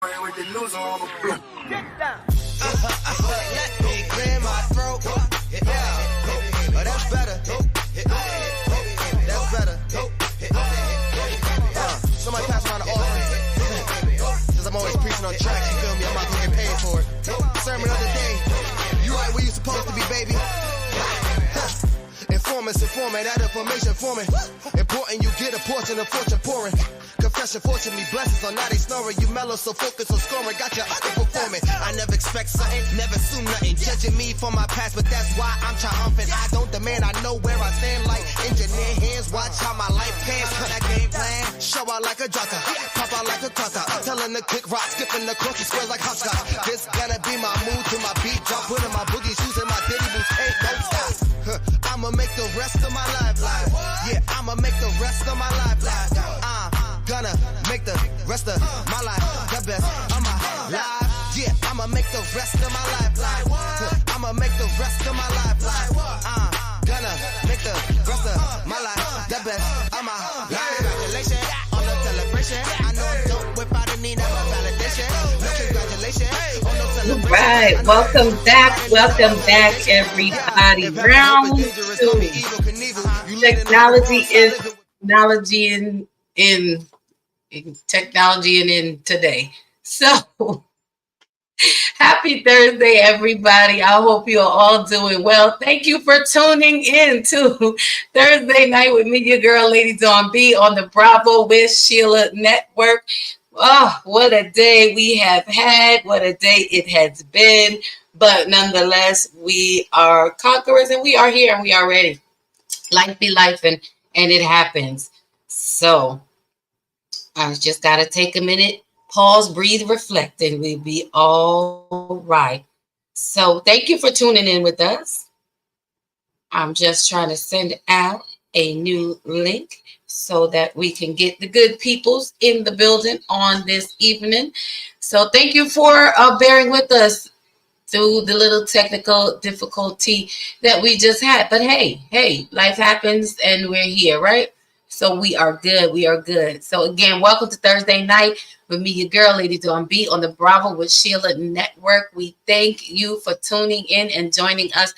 With the news on the block. Get down. Let me clear my throat. Oh, that's better. That's better. Somebody pass around the offering. Cause I'm always preaching on tracks, you feel me? I'm not gonna get paid for it. Sermon of the day. You right where you supposed to be, baby. Informants informing, that information forming. Important you get a portion of fortune pouring. Confession, fortune me blessings on now they snoring. You mellow, so focus on scoring. Got you underperforming. I never expect something, never assume nothing. Judging me for my past, but that's why I'm triumphant. I don't demand, I know where I stand like engineer hands. Watch how my life pans. That game plan, show out like a jota, pop out like a cutter. Telling the kick rock, skipping the crossy squares like hopscotch. This gonna be my mood to my beat drop. Putting my boogie shoes in my diddy boots, ain't no stop. I'ma make the rest of my life live. Yeah, I'ma make the rest of my life live. I'm gonna make the rest of my life the best of my life. Yeah, I'ma make the rest of my life live. I'ma make the rest of my life live. I'm gonna make the rest of my life the best of my life. Congratulations on the celebration. I know I'm dope without a need of a validation. No congratulations on the celebration. Right, welcome back, everybody. Round two. Technology in today. So, happy Thursday, everybody. I hope you're all doing well. Thank you for tuning in to Thursday night with me, your girl, Lady Dawn B, on the Bravo with Sheila Network. Oh, what a day we have had. What a day it has been. But nonetheless, we are conquerors and we are here and we are ready. Life be life and it happens. So I just got to take a minute, pause, breathe, reflect, and we'll be all right. So thank you for tuning in with us. I'm just trying to send out a new link so that we can get the good peoples in the building on this evening. So thank you for bearing with us through the little technical difficulty that we just had. But hey, life happens and we're here, right? So we are good. We are good. So again, welcome to Thursday night with me, your girl, Lady Dawn B, on the Bravo with Sheila Network. We thank you for tuning in and joining us.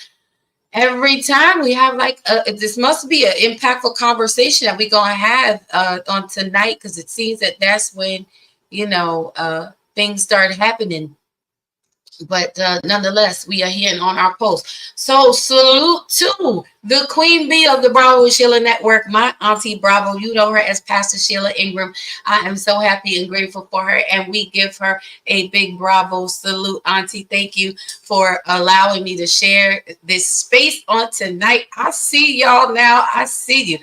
Every time we have this must be an impactful conversation that we're going to have on tonight, because it seems that that's when, things start happening. But nonetheless, we are here and on our post. So salute to the Queen Bee of the Bravo Sheila Network, my Auntie Bravo. You know her as Pastor Sheila Ingram. I am so happy and grateful for her. And we give her a big bravo salute, Auntie. Thank you for allowing me to share this space on tonight. I see y'all now. I see you.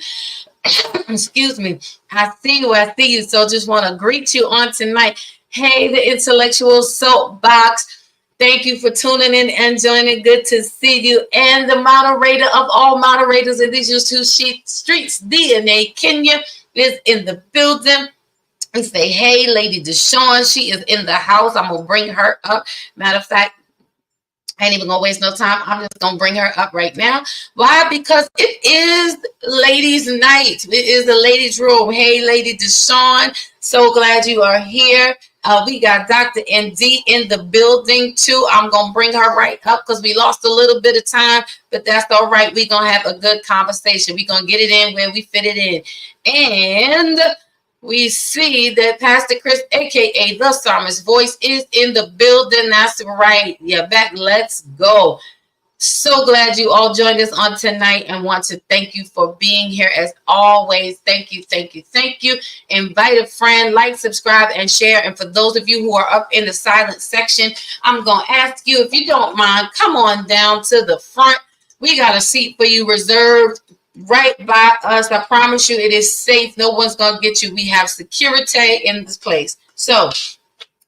Excuse me. I see you. So just want to greet you on tonight. Hey, the Intellectual Soapbox. Thank you for tuning in and joining. Good to see you. And the moderator of all moderators of these two streets, DNA Kenya, is in the building. And say, hey, Lady Deshawn, she is in the house. I'm going to bring her up. Matter of fact, I ain't even going to waste no time. I'm just going to bring her up right now. Why? Because it is ladies' night. It is the ladies' room. Hey, Lady Deshawn, so glad you are here. We got Dr. ND in the building too. I'm going to bring her right up because we lost a little bit of time, but that's all right. We're going to have a good conversation. We're going to get it in where we fit it in. And we see that Pastor Chris, a.k.a. The Psalmist Voice, is in the building. That's right. Yeah, back. Let's go. So glad you all joined us on tonight and want to thank you for being here as always. Thank you. Invite a friend, like, subscribe, and share. And for those of you who are up in the silent section, I'm going to ask you, if you don't mind, come on down to the front. We got a seat for you reserved right by us. I promise you it is safe. No one's going to get you. We have security in this place. So,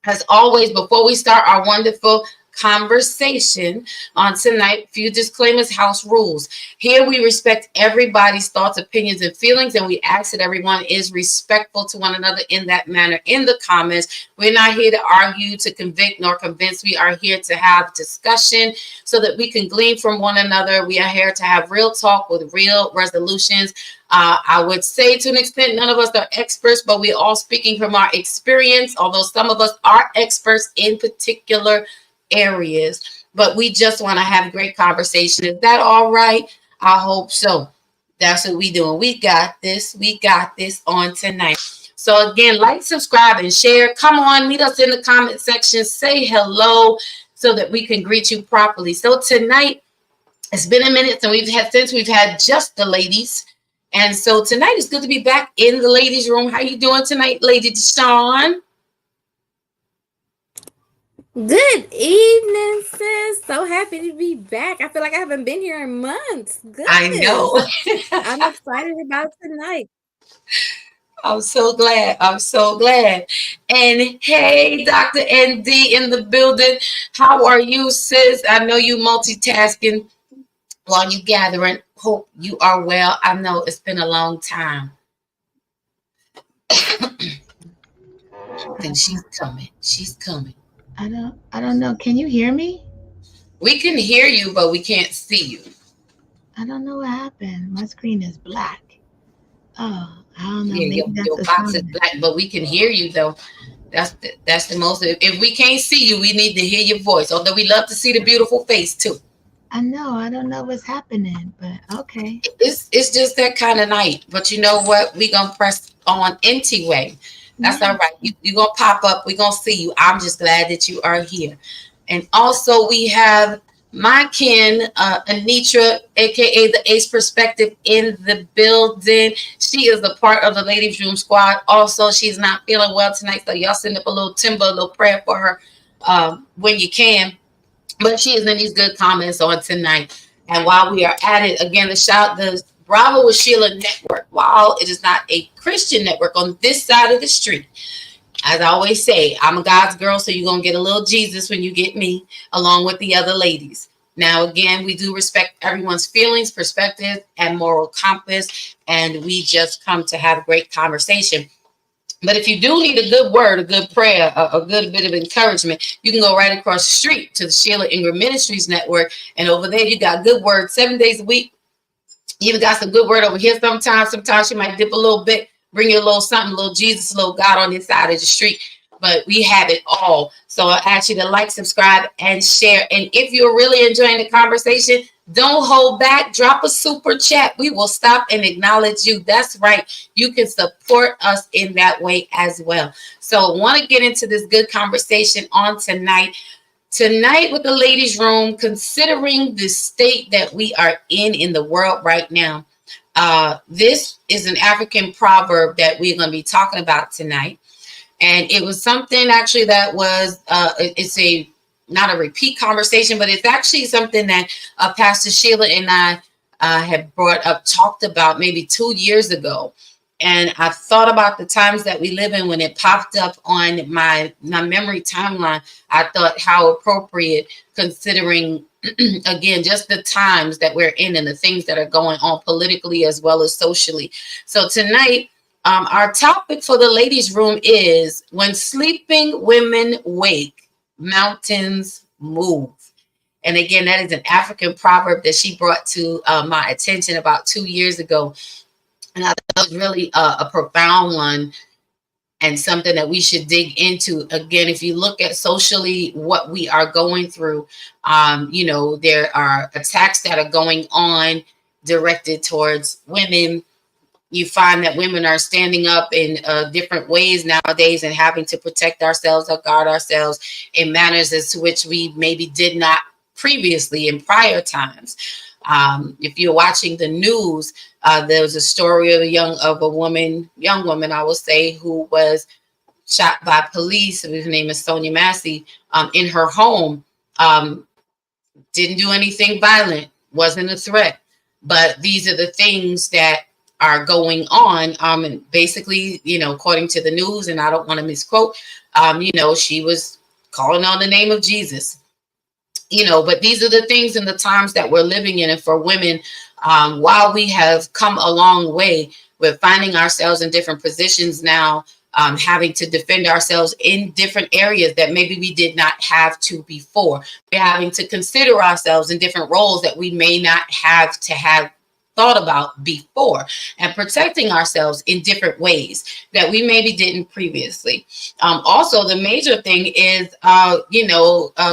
as always, before we start our wonderful conversation on tonight. Few disclaimers, house rules. Here we respect everybody's thoughts, opinions, and feelings, and we ask that everyone is respectful to one another in that manner in the comments. We're not here to argue, to convict, nor convince. We are here to have discussion so that we can glean from one another. We are here to have real talk with real resolutions. I would say to an extent, none of us are experts, but we're all speaking from our experience, although some of us are experts in particular areas. But we just want to have great conversation. Is that all right? I hope so. That's what we doing. We got this. We got this on tonight. So again, like, subscribe, and share. Come on, meet us in the comment section. Say hello so that we can greet you properly. So tonight, it's been a minute since we've had just the ladies. And so tonight it's good to be back in the ladies' room. How you doing tonight, Lady Deshawn? Good evening, sis. So happy to be back. I feel like I haven't been here in months. Goodness. I know. I'm excited about tonight. I'm so glad. I'm so glad. And hey, Dr. ND in the building. How are you, sis? I know you multitasking while you gathering. Hope you are well. I know it's been a long time. And she's coming. She's coming. I don't know. Can you hear me? We can hear you, but we can't see you. I don't know what happened. My screen is black. Oh, I don't know. Yeah, your box is black, but we can hear you though. That's the most. If we can't see you, we need to hear your voice. Although we love to see the beautiful face too. I know. I don't know what's happening, but okay. It's just that kind of night. But you know what? We gonna press on anyway. That's all right. You gonna pop up. We gonna see you. I'm just glad that you are here. And also we have my kin, Anitra, aka the Ace Perspective, in the building. She is a part of the Ladies Room Squad. Also, she's not feeling well tonight, so y'all send up a little timber, a little prayer for her when you can. But she is in these good comments on tonight. And while we are at it, again, the Bravo with Sheila Network, while it is not a Christian network on this side of the street, as I always say, I'm a God's girl, so you're going to get a little Jesus when you get me, along with the other ladies. Now, again, we do respect everyone's feelings, perspective, and moral compass, and we just come to have a great conversation. But if you do need a good word, a good prayer, a good bit of encouragement, you can go right across the street to the Sheila Ingram Ministries Network. And over there, you got good word 7 days a week. You even got some good word over here sometimes. Sometimes you might dip a little bit, bring you a little something, a little Jesus, a little God on this side of the street. But we have it all. So I ask you to like, subscribe, and share. And if you're really enjoying the conversation, don't hold back. Drop a super chat. We will stop and acknowledge you. That's right. You can support us in that way as well. So I want to get into this good conversation on tonight. Tonight with the ladies' room, considering the state that we are in the world right now. This is an African proverb that we're going to be talking about tonight. And it was something actually that was, it's not a repeat conversation, but it's actually something that Pastor Sheila and I had talked about maybe 2 years ago. And I thought about the times that we live in when it popped up on my memory timeline. I thought how appropriate, considering, again, just the times that we're in and the things that are going on politically as well as socially. So tonight, our topic for the ladies' room is when sleeping women wake, mountains move. And again, that is an African proverb that she brought to my attention about 2 years ago. And I thought it was really a profound one and something that we should dig into. Again, if you look at socially what we are going through, there are attacks that are going on directed towards women. You find that women are standing up in different ways nowadays and having to protect ourselves or guard ourselves in manners as to which we maybe did not previously in prior times. If you're watching the news, there was a story of a young woman, I will say, who was shot by police. Her name is Sonia Massey, in her home. Didn't do anything violent, wasn't a threat. But these are the things that are going on. And basically, according to the news, and I don't want to misquote, she was calling on the name of Jesus. But these are the things in the times that we're living in. And for women, while we have come a long way with finding ourselves in different positions now, having to defend ourselves in different areas that maybe we did not have to before. We're having to consider ourselves in different roles that we may not have to have thought about before, and protecting ourselves in different ways that we maybe didn't previously. Also, the major thing is,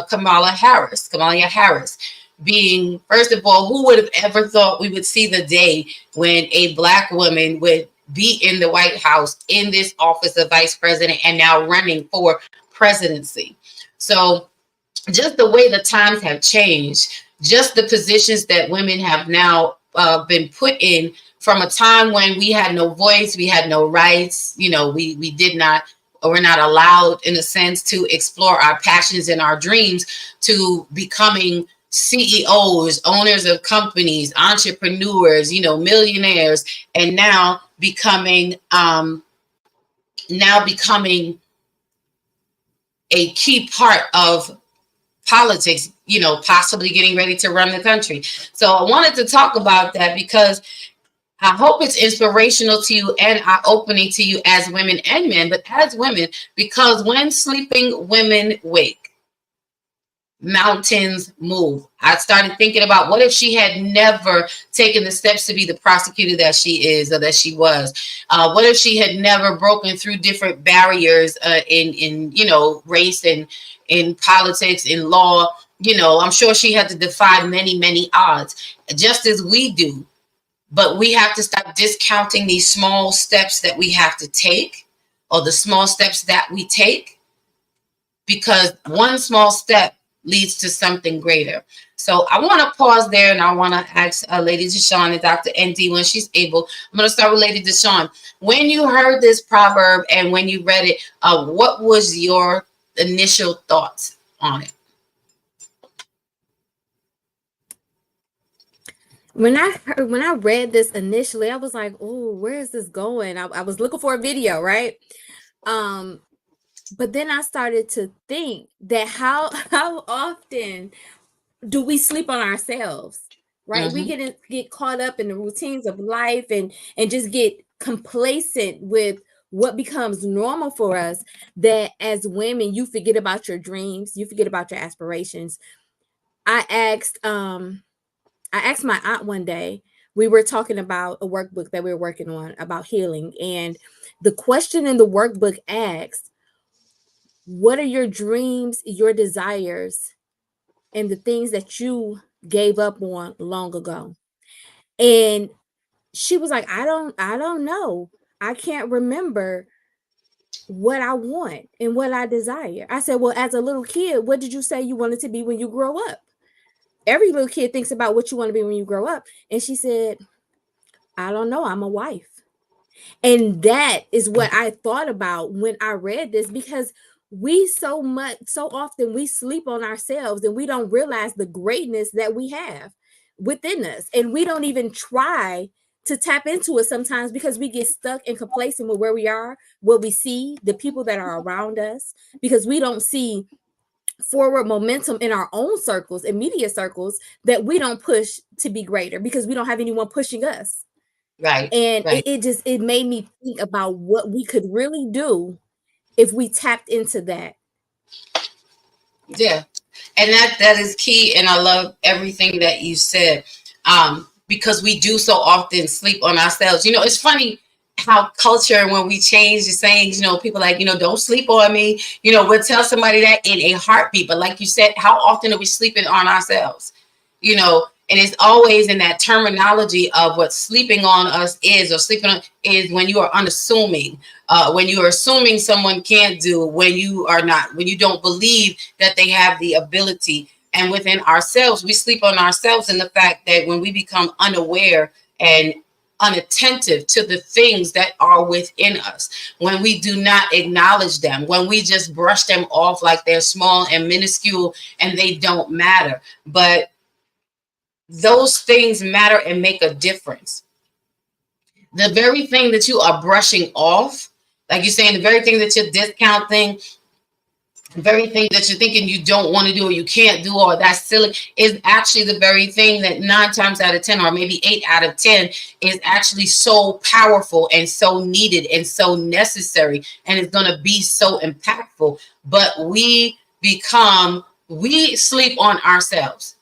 Kamala Harris being, first of all, who would have ever thought we would see the day when a Black woman would be in the White House in this office of vice president and now running for presidency. So just the way the times have changed, just the positions that women have now been put in, from a time when we had no voice, we had no rights, we did not, or we're not allowed in a sense to explore our passions and our dreams, to becoming CEOs, owners of companies, entrepreneurs, millionaires, and now becoming a key part of politics, possibly getting ready to run the country. So I wanted to talk about that because I hope it's inspirational to you and eye-opening to you as women and men, but as women, because when sleeping women wake, mountains move. I started thinking about, what if she had never taken the steps to be the prosecutor that she is, or that she was? What if she had never broken through different barriers in race and in politics, in law? I'm sure she had to defy many, many odds, just as we do. But we have to stop discounting these small steps that we have to take, or the small steps that we take, because one small step leads to something greater. So I want to pause there, and I want to ask Lady Deshawn and Dr. ND when she's able. I'm going to start with Lady Deshawn. When you heard this proverb and when you read it, what was your initial thoughts on it? When I read this initially, I was like, "Oh, where is this going?" I was looking for a video, right? But then I started to think that how often do we sleep on ourselves, right? Mm-hmm. We get caught up in the routines of life and just get complacent with what becomes normal for us, that as women, you forget about your dreams, you forget about your aspirations. I asked my aunt one day, we were talking about a workbook that we were working on about healing, and the question in the workbook asked, what are your dreams, your desires, and the things that you gave up on long ago? And she was like, I don't know. I can't remember what I want and what I desire. I said, well, as a little kid, what did you say you wanted to be when you grow up? Every little kid thinks about what you want to be when you grow up. And she said, I don't know. I'm a wife. And that is what I thought about when I read this, because we so often we sleep on ourselves and we don't realize the greatness that we have within us. And we don't even try to tap into it sometimes, because we get stuck and complacent with where we are, what we see, the people that are around us, because we don't see forward momentum in our own circles, immediate circles, that we don't push to be greater because we don't have anyone pushing us. Right. And right. it made me think about what we could really do if we tapped into that. Yeah. And that is key. And I love everything that you said, because we do so often sleep on ourselves. It's funny how culture, when we change the sayings, people like, don't sleep on me, we'll tell somebody that in a heartbeat. But like you said, how often are we sleeping on ourselves? And it's always in that terminology of what sleeping on us is, or sleeping on is when you are unassuming, when you are assuming someone can't do, when you don't believe that they have the ability. And within ourselves, we sleep on ourselves in the fact that when we become unaware and unattentive to the things that are within us, when we do not acknowledge them, when we just brush them off like they're small and minuscule and they don't matter. But those things matter and make a difference. The very thing that you are brushing off, like you're saying, the very thing that you're discounting, very thing that you're thinking you don't want to do or you can't do or that's silly is actually the very thing that 9 times out of 10 or maybe 8 out of 10 is actually so powerful and so needed and so necessary and it's going to be so impactful. But we sleep on ourselves.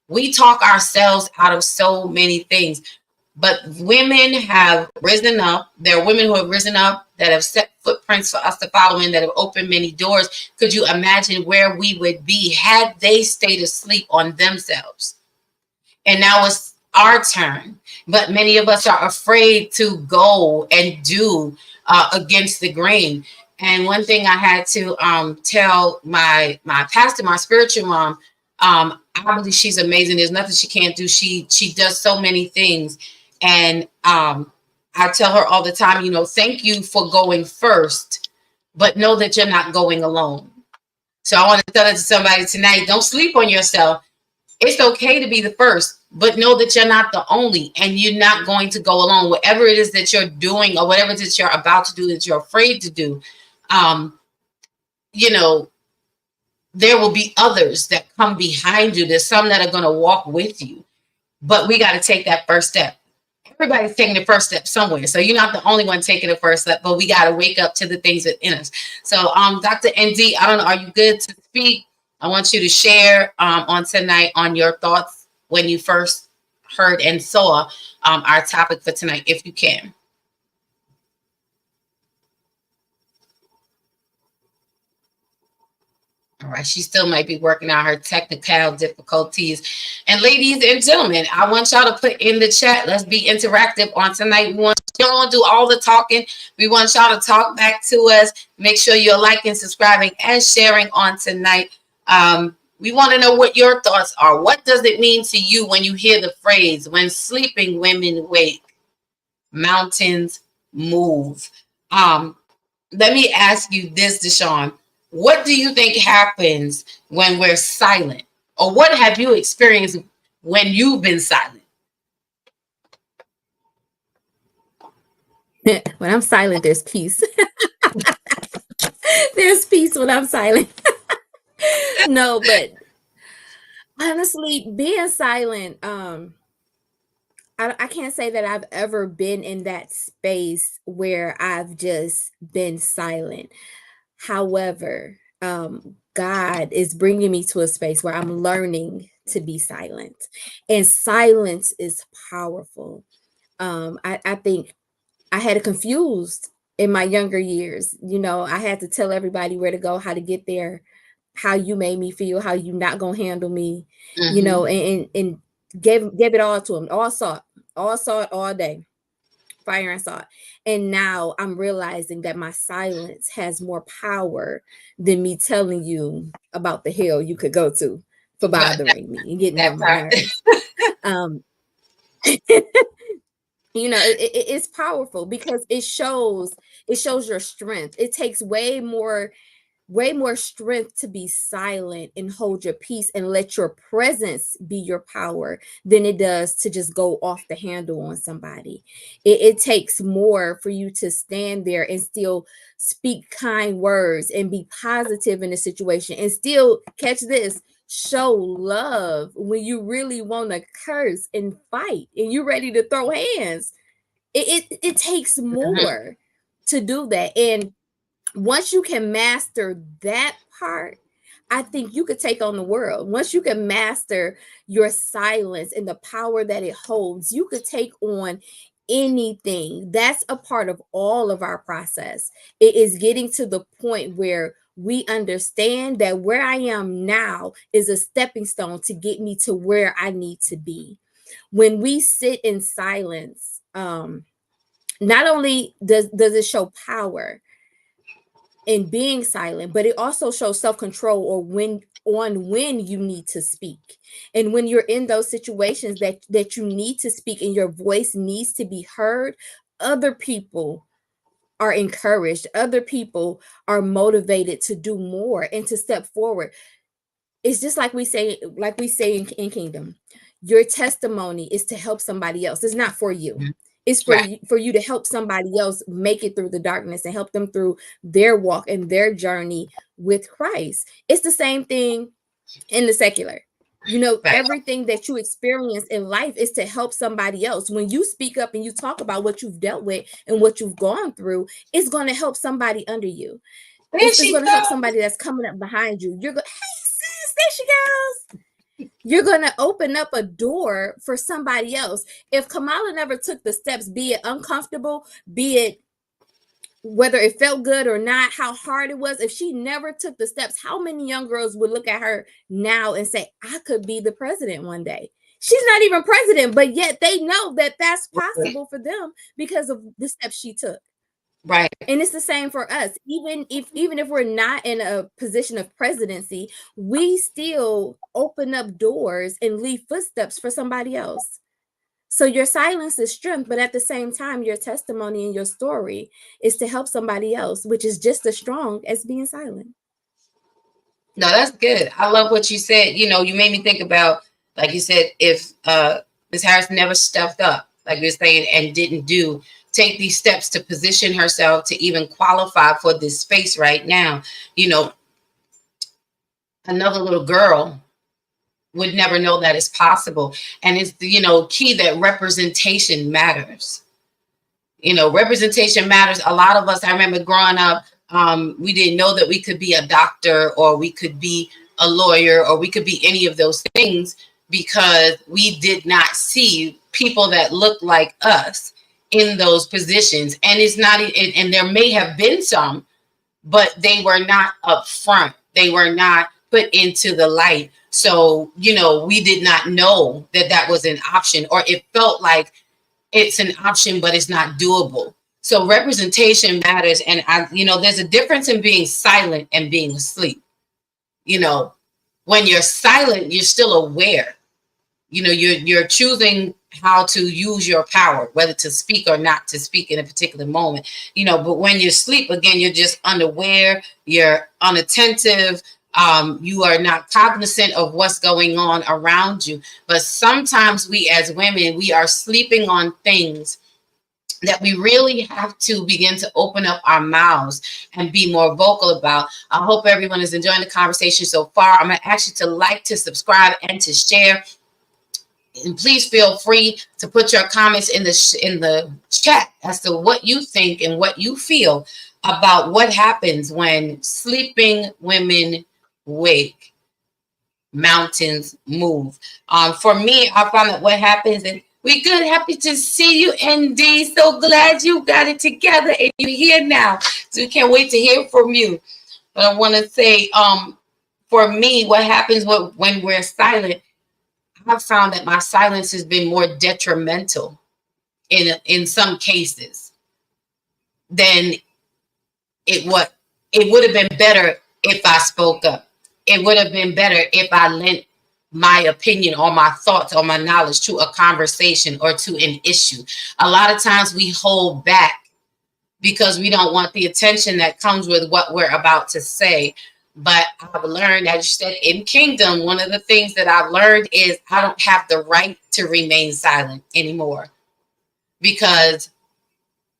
We talk ourselves out of so many things. But women have risen up. There are women who have risen up that have set footprints for us to follow in, that have opened many doors. Could you imagine where we would be had they stayed asleep on themselves? And now it's our turn. But many of us are afraid to go and do against the grain. And one thing I had to tell my pastor, my spiritual mom, I believe she's amazing. There's nothing she can't do. She does so many things. And I tell her all the time, thank you for going first, but know that you're not going alone. So I want to tell it to somebody tonight. Don't sleep on yourself. It's okay to be the first, but know that you're not the only and you're not going to go alone. Whatever it is that you're doing or whatever it is you're about to do that you're afraid to do, there will be others that come behind you. There's some that are going to walk with you, but we got to take that first step. Everybody's taking the first step somewhere. So you're not the only one taking the first step, but we got to wake up to the things that in us. So Dr. ND, I don't know, are you good to speak? I want you to share on tonight on your thoughts when you first heard and saw our topic for tonight, if you can. All right, she still might be working out her technical difficulties. And ladies and gentlemen, I want y'all to put in the chat. Let's be interactive on tonight. We want y'all to do all the talking. We want y'all to talk back to us. Make sure you're liking, subscribing, and sharing on tonight. We want to know what your thoughts are. What does it mean to you when you hear the phrase, when sleeping women wake, mountains move? Let me ask you this, Deshaun. What do you think happens when we're silent? Or what have you experienced when you've been silent? When I'm silent, there's peace. There's peace when I'm silent. No, but honestly, being silent, I can't say that I've ever been in that space where I've just been silent. However, God is bringing me to a space where I'm learning to be silent, and silence is powerful. I think I had it confused in my younger years. I had to tell everybody where to go, how to get there, how you made me feel, how you not gonna handle me, and gave it all to him, all saw it all day. Fire and salt. And now I'm realizing that my silence has more power than me telling you about the hell you could go to for bothering me and getting on my nerves. It's powerful because it shows your strength. It takes way more strength to be silent and hold your peace and let your presence be your power than it does to just go off the handle on somebody. It takes more for you to stand there and still speak kind words and be positive in a situation and still, catch this, show love when you really want to curse and fight and you're ready to throw hands. It takes more to do that. And once you can master that part, I think you could take on the world. Once you can master your silence and the power that it holds, you could take on anything. That's a part of all of our process. It is getting to the point where we understand that where I am now is a stepping stone to get me to where I need to be. When we sit in silence, not only does it show power in being silent, but it also shows self-control or when you need to speak. And when you're in those situations that you need to speak and your voice needs to be heard, other people are encouraged, other people are motivated to do more and to step forward. It's just like we say in Kingdom, your testimony is to help somebody else. It's not for you. It's for you to help somebody else make it through the darkness and help them through their walk and their journey with Christ. It's the same thing in the secular. You know, everything that you experience in life is to help somebody else. When you speak up and you talk about what you've dealt with and what you've gone through, it's going to help somebody under you. It's going to help somebody that's coming up behind you. You're going, hey sis, there she goes. You're going to open up a door for somebody else. If Kamala never took the steps, be it uncomfortable, be it whether it felt good or not, how hard it was, if she never took the steps, how many young girls would look at her now and say, I could be the president one day? She's not even president, but yet they know that that's possible for them because of the steps she took. Right. And it's the same for us. Even if we're not in a position of presidency, we still open up doors and leave footsteps for somebody else. So your silence is strength, but at the same time, your testimony and your story is to help somebody else, which is just as strong as being silent. No, that's good. I love what you said. You know, you made me think about, like you said, if Ms. Harris never stepped up, like you're saying, and didn't take these steps to position herself to even qualify for this space right now, you know, another little girl would never know that it's possible. And it's, you know, key that representation matters. You know, representation matters. A lot of us, I remember growing up, we didn't know that we could be a doctor or we could be a lawyer or we could be any of those things because we did not see people that looked like us in those positions. And it's not, and there may have been some, but they were not up front. They were not put into the light. So, you know, we did not know that that was an option, or it felt like it's an option, but it's not doable. So representation matters. And you know, there's a difference in being silent and being asleep. You know, when you're silent, you're still aware. You know, you're choosing how to use your power, whether to speak or not to speak in a particular moment, you know, but when you sleep, again, you're just unaware, you're unattentive, you are not cognizant of what's going on around you. But sometimes we as women, we are sleeping on things that we really have to begin to open up our mouths and be more vocal about. I hope everyone is enjoying the conversation so far. I'm going to ask you to like, to subscribe, and to share. And please feel free to put your comments in the chat as to what you think and what you feel about what happens when sleeping women wake, mountains move. For me, I found that what happens, and we good, happy to see you, ND. So glad you got it together and you're here now. So we can't wait to hear from you. But I want to say, for me, what happens when we're silent, I've found that my silence has been more detrimental in some cases than it would have been better if I spoke up. It would have been better if I lent my opinion or my thoughts or my knowledge to a conversation or to an issue. A lot of times we hold back because we don't want the attention that comes with what we're about to say. But I've learned, as you said, in Kingdom, one of the things that I've learned is I don't have the right to remain silent anymore because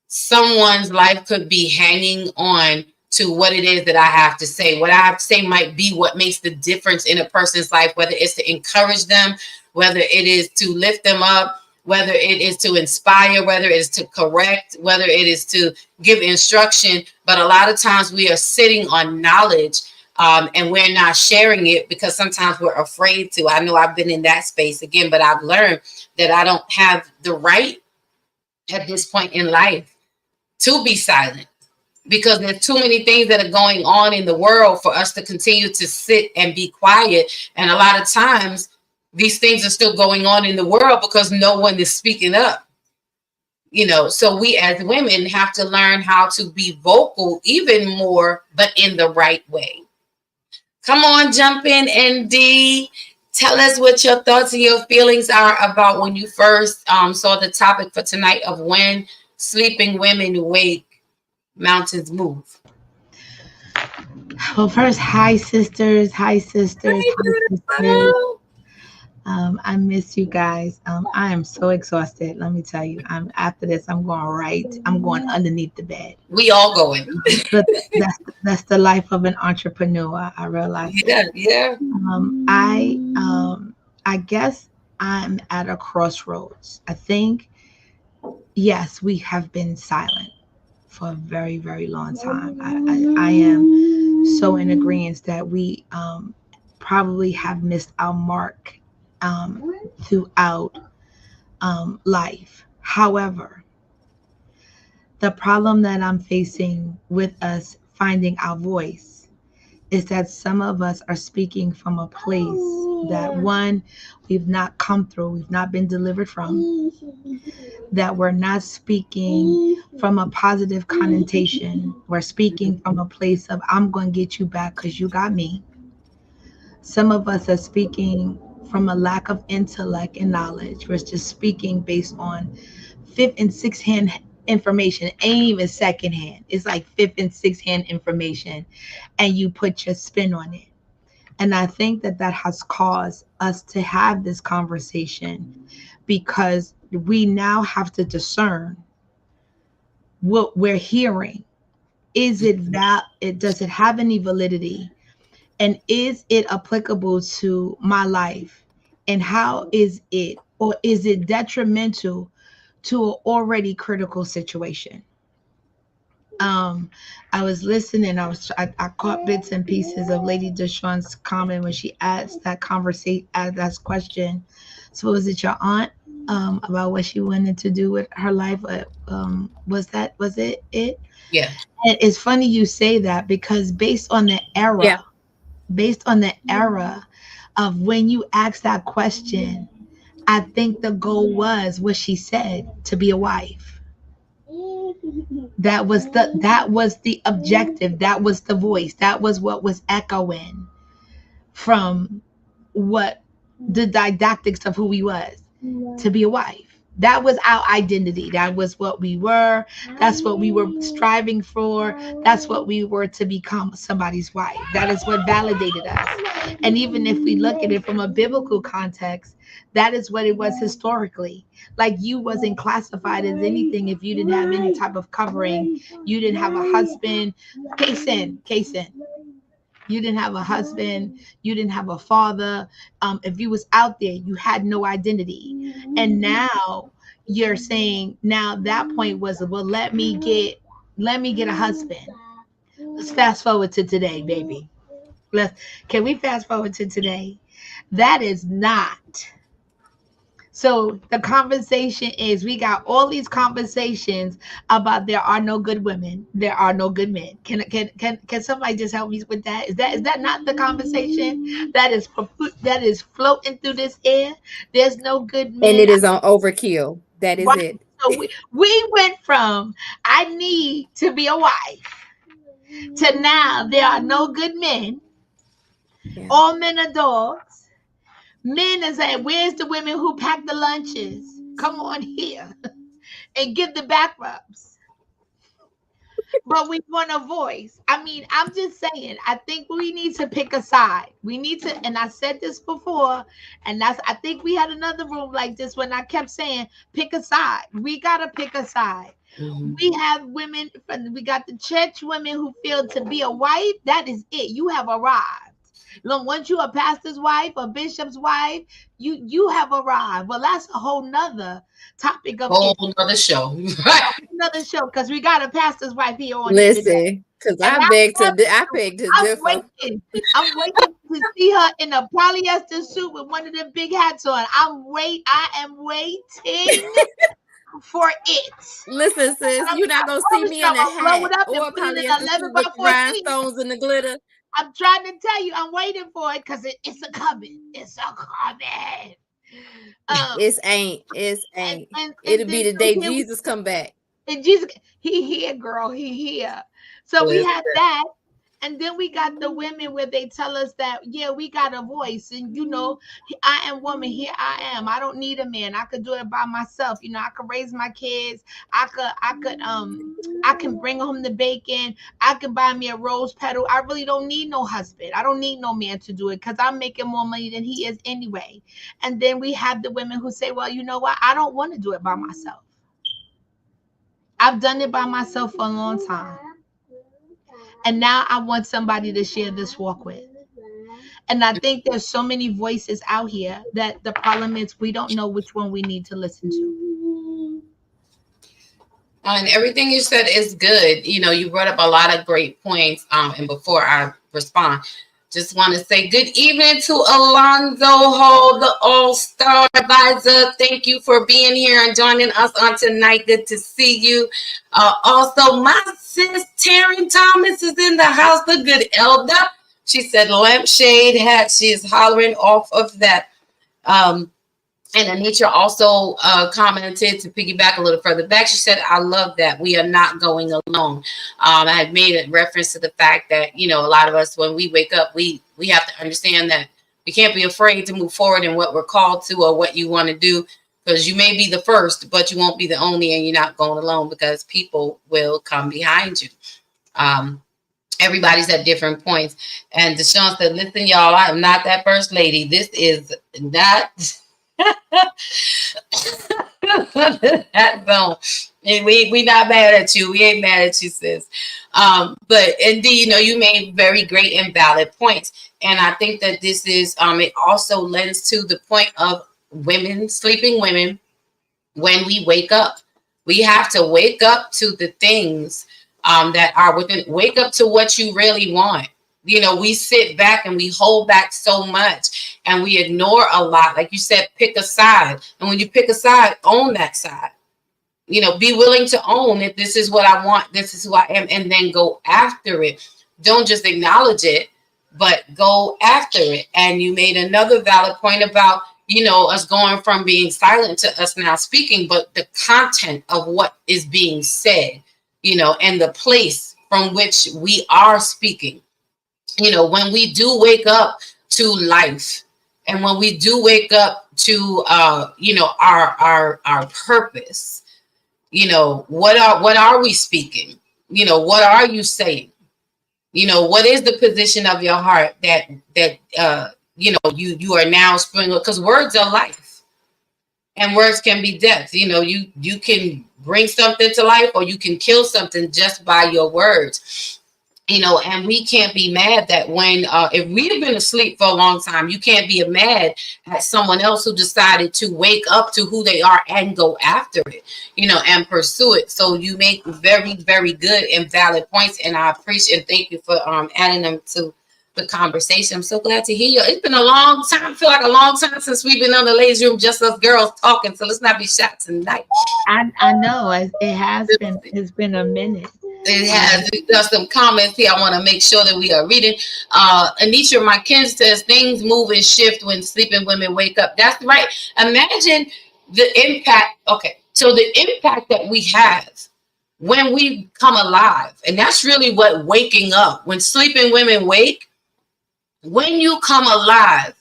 someone's life could be hanging on to what it is that I have to say. What I have to say might be what makes the difference in a person's life, whether it's to encourage them, whether it is to lift them up, whether it is to inspire, whether it is to correct, whether it is to give instruction. But a lot of times we are sitting on knowledge and we're not sharing it because sometimes we're afraid to. I know I've been in that space again, but I've learned that I don't have the right at this point in life to be silent because there's too many things that are going on in the world for us to continue to sit and be quiet. And a lot of times these things are still going on in the world because no one is speaking up. You know, so we as women have to learn how to be vocal even more, but in the right way. Come on, jump in, ND. Tell us what your thoughts and your feelings are about when you first saw the topic for tonight of when sleeping women wake, mountains move. Well, first, hi, sisters. Hi, sisters. Hi, sisters. I miss you guys. I am so exhausted. Let me tell you. After this. I'm going right. I'm going underneath the bed. We all going. But that's the life of an entrepreneur. I realize. Yeah, yeah. I guess I'm at a crossroads. I think yes, we have been silent for a very, very long time. I am so in agreement that we probably have missed our mark throughout life. However, the problem that I'm facing with us finding our voice is that some of us are speaking from a place that one, we've not come through, we've not been delivered from, that we're not speaking from a positive connotation. We're speaking from a place of, I'm going to get you back because you got me. Some of us are speaking from a lack of intellect and knowledge. We're just speaking based on fifth and sixth hand information, ain't even second hand. It's like fifth and sixth hand information, and you put your spin on it. And I think that has caused us to have this conversation because we now have to discern what we're hearing. Is it that does it have any validity? And is it applicable to my life? And how is it, or is it detrimental to an already critical situation? I was listening. I caught bits and pieces of Lady Deshawn's comment when she asked that question. So was it your aunt about what she wanted to do with her life? Was it? Yeah. And it's funny you say that because based on the era of when you asked that question, I think the goal was what she said, to be a wife. That was the objective. That was the voice. That was what was echoing from what the didactics of who we was, to be a wife. That was our identity. That was what we were. That's what we were striving for. That's what we were, to become somebody's wife. That is what validated us. And even if we look at it from a biblical context, that is what it was historically. Like, you wasn't classified as anything if you didn't have any type of covering. You didn't have a husband. Case in. You didn't have a husband. You didn't have a father. If you was out there, you had no identity. And now you're saying, now that point was, well, let me get a husband. Let's fast forward to today, baby. Can we fast forward to today? That is not. So the conversation is, we got all these conversations about there are no good women, there are no good men. Can somebody just help me with that? Is that not the conversation that is floating through this air? There's no good men, and it is on overkill. That is it. So we went from I need to be a wife to now there are no good men. Yeah. All men are dogs. Men are saying, where's the women who pack the lunches? Come on here and give the back rubs. But we want a voice. I mean, I'm just saying, I think we need to pick a side. We need to, and I said this before, and I think we had another room like this when I kept saying, pick a side. We got to pick a side. Mm-hmm. We have women, we got the church women who feel to be a wife. That is it. You have arrived. Once you're a pastor's wife, a bishop's wife, you have arrived. Well, that's a whole nother topic of another show. Another show, because we got a pastor's wife here on. Listen, because I beg to differ. I'm waiting to see her in a polyester suit with one of the big hats on. I am waiting for it. Listen, sis, you're not gonna see me in a hat or polyester suit with rhinestones and the glitter. I'm trying to tell you, I'm waiting for it because it's a coming. It's a coming. It's ain't. And it'll be the day Jesus come back. And Jesus, he here, girl. He here. So we have that. And then we got the women where they tell us that, yeah, we got a voice, and I am woman, here I am. I don't need a man. I could do it by myself. I could raise my kids. I can bring home the bacon. I can buy me a rose petal. I really don't need no husband. I don't need no man to do it because I'm making more money than he is anyway. And then we have the women who say, well, you know what? I don't want to do it by myself. I've done it by myself for a long time. And now I want somebody to share this walk with. And I think there's so many voices out here that the problem is we don't know which one we need to listen to. And everything you said is good. You brought up a lot of great points. And before I respond, just want to say good evening to Alonzo Hall, the All-Star Advisor. Thank you for being here and joining us on tonight. Good to see you. Also, my sis Taryn Thomas is in the house, the good elder. She said lampshade hat. She is hollering off of that. And Anitra also commented to piggyback a little further back. She said, I love that. We are not going alone. I had made a reference to the fact that, a lot of us, when we wake up, we have to understand that we can't be afraid to move forward in what we're called to or what you want to do, because you may be the first, but you won't be the only, and you're not going alone because people will come behind you. Everybody's at different points. And Deshaun said, listen, y'all, I am not that first lady. This is not... that zone. And we not mad at you. We ain't mad at you, sis. But indeed, you made very great and valid points. And I think that this is it also lends to the point of sleeping women. When we wake up, we have to wake up to the things that are within. Wake up to what you really want. We sit back and we hold back so much and we ignore a lot. Like you said, pick a side. And when you pick a side, own that side. Be willing to own it. This is what I want. This is who I am. And then go after it. Don't just acknowledge it, but go after it. And you made another valid point about, us going from being silent to us now speaking, but the content of what is being said, and the place from which we are speaking. When we do wake up to life, and when we do wake up to our purpose, what are we speaking? What are you saying? What is the position of your heart that you are now springing, because words are life and words can be death. You can bring something to life or you can kill something just by your words. And we can't be mad that when, if we've been asleep for a long time, you can't be mad at someone else who decided to wake up to who they are and go after it, and pursue it. So you make very, very good and valid points. And I appreciate and thank you for adding them to the conversation. I'm so glad to hear you. It's been a long time. I feel like a long time since we've been on the ladies' room, just us girls talking. So let's not be shot tonight. I know it has been. It's been a minute. It has. There's some comments here I want to make sure that we are reading. Anitra, my kin says things move and shift when sleeping women wake up. That's right. Imagine the impact. Okay, so the impact that we have when we come alive, and that's really what waking up. When sleeping women wake, when you come alive,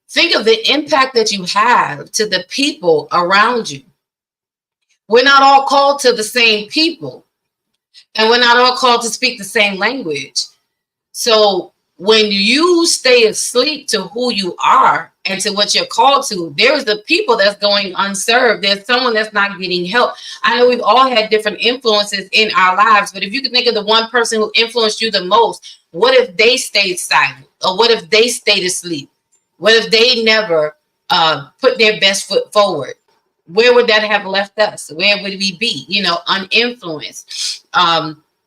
think of the impact that you have to the people around you. We're not all called to the same people. And we're not all called to speak the same language. So when you stay asleep to who you are and to what you're called to, there's the people that's going unserved. There's someone that's not getting help. I know we've all had different influences in our lives, but if you could think of the one person who influenced you the most, what if they stayed silent? Or what if they stayed asleep? What if they never put their best foot forward? Where would that have left us? Where would we be, uninfluenced?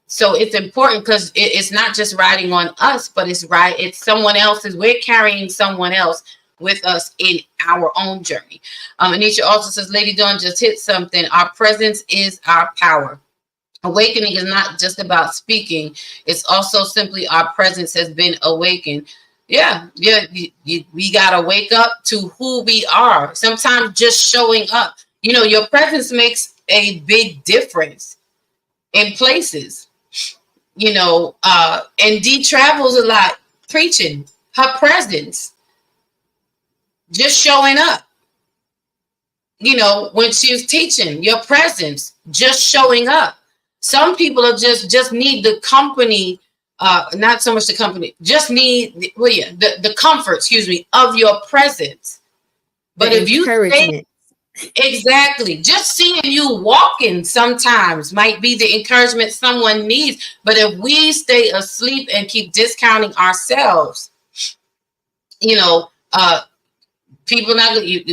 So it's important because it's not just riding on us, but it's someone else's. We're carrying someone else with us in our own journey. Anisha also says, Lady Dawn just hit something. Our presence is our power. Awakening is not just about speaking. It's also simply our presence has been awakened. Yeah, we got to wake up to who we are. Sometimes just showing up, your presence makes a big difference in places. And Dee travels a lot preaching. Her presence, just showing up. When she was teaching, your presence, just showing up. Some people are just need the company, not so much the company, just need the comfort, of your presence. But if you stay, exactly, just seeing you walking sometimes might be the encouragement someone needs. But if we stay asleep and keep discounting ourselves, the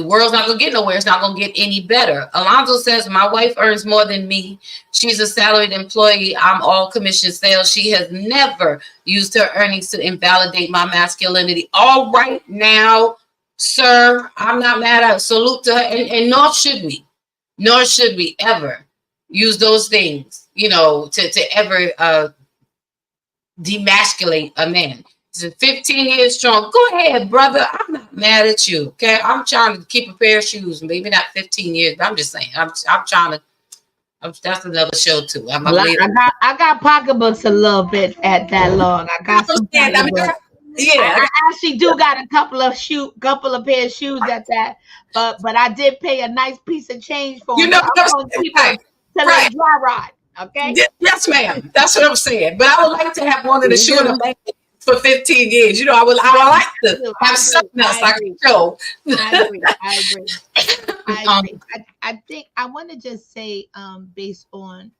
world's not gonna get nowhere. It's not gonna get any better. Alonzo says, my wife earns more than me. She's a salaried employee. I'm all commission sales. She has never used her earnings to invalidate my masculinity. All right now, sir, I'm not mad at. Salute to her, and nor should we ever use those things, to ever demasculate a man. 15 years strong. Go ahead, brother. I'm not mad at you. Okay, I'm trying to keep a pair of shoes. Maybe not 15 years, but I'm just saying. I'm trying to. That's another show too. I got pocketbooks a little bit at that long. I got some. I actually do got a couple of pair of shoes at that. But I did pay a nice piece of change for them. Right. Dry rod. Okay. Yes, ma'am. That's what I'm saying. But I would like to have one of the shoe in the bank for 15 years. I would like to have something else I can show. I agree. I think I want to just say, based on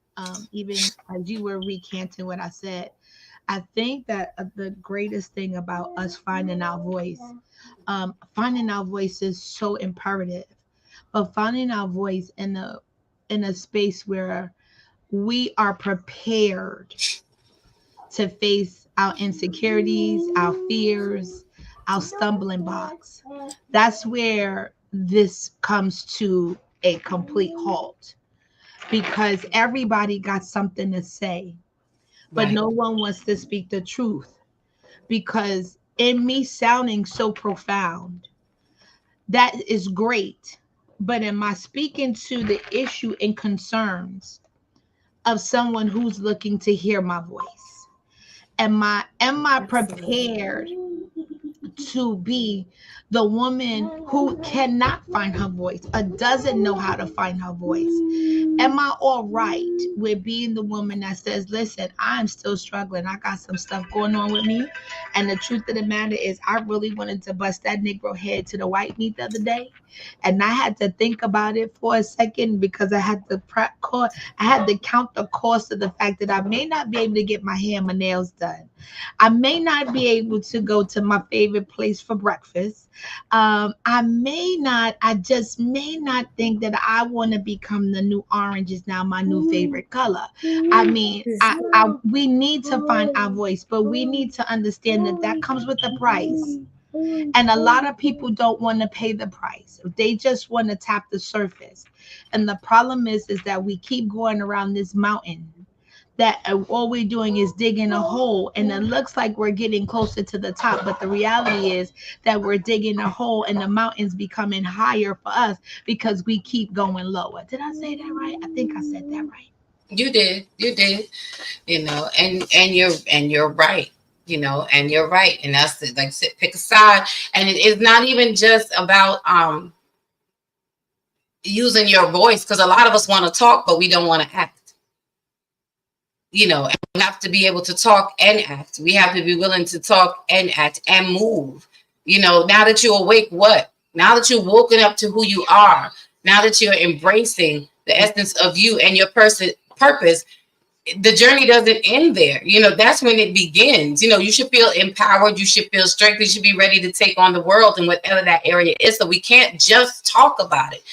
even as you were recanting what I said, I think that the greatest thing about us finding our voice is so imperative. But finding our voice in a space where we are prepared to face our insecurities, our fears, our stumbling blocks. That's where this comes to a complete halt, because everybody got something to say, but no one wants to speak the truth. Because in me sounding so profound, that is great, but am I speaking to the issue and concerns of someone who's looking to hear my voice? Am I prepared to be the woman who cannot find her voice or doesn't know how to find her voice? Am I all right with being the woman that says, listen, I'm still struggling. I got some stuff going on with me. And the truth of the matter is, I really wanted to bust that Negro head to the white meat the other day. And I had to think about it for a second, because I had to count the cost of the fact that I may not be able to get my hair and my nails done. I may not be able to go to my favorite place for breakfast. I just may not think that I want to become the new orange is now my new favorite color. I mean, we need to find our voice, but we need to understand that comes with a price. And a lot of people don't want to pay the price. They just want to tap the surface. And the problem is that we keep going around this mountain, that all we're doing is digging a hole, and it looks like we're getting closer to the top. But the reality is that we're digging a hole and the mountain's becoming higher for us because we keep going lower. Did I say that right? I think I said that right. You did. And you're right. And you're right. And that's it. Like, pick a side. And it is not even just about using your voice, because a lot of us want to talk, but we don't want to act. And we have to be able to talk and act. We have to be willing to talk and act and move. Now that you're awake, now that you're woken up to who you are, now that you're embracing the essence of you and your purpose, the journey doesn't end there. That's when it begins. You should feel empowered. You should feel strength. You should be ready to take on the world and whatever that area is. So we can't just talk about it.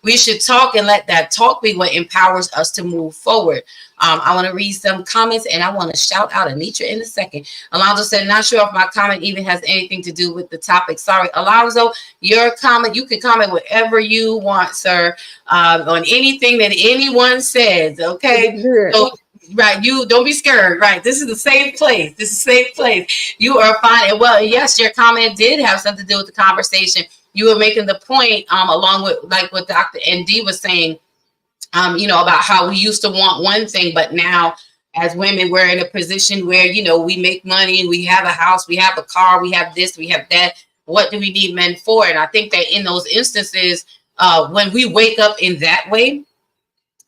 We should talk and let that talk be what empowers us to move forward. I want to read some comments, and I want to shout out Anitra in a second. Alonzo said, not sure if my comment even has anything to do with the topic. Sorry, Alonzo, your comment, you can comment whatever you want, sir, on anything that anyone says, okay? So, right, you don't be scared, right? This is a safe place. You are fine. And well, yes, your comment did have something to do with the conversation. You were making the point, along with like what Dr. ND was saying, about how we used to want one thing, but now As women, we're in a position where, you know, we make money, we have a house, we have a car, we have this, we have that. What do we need men for? And I think that in those instances, when we wake up in that way,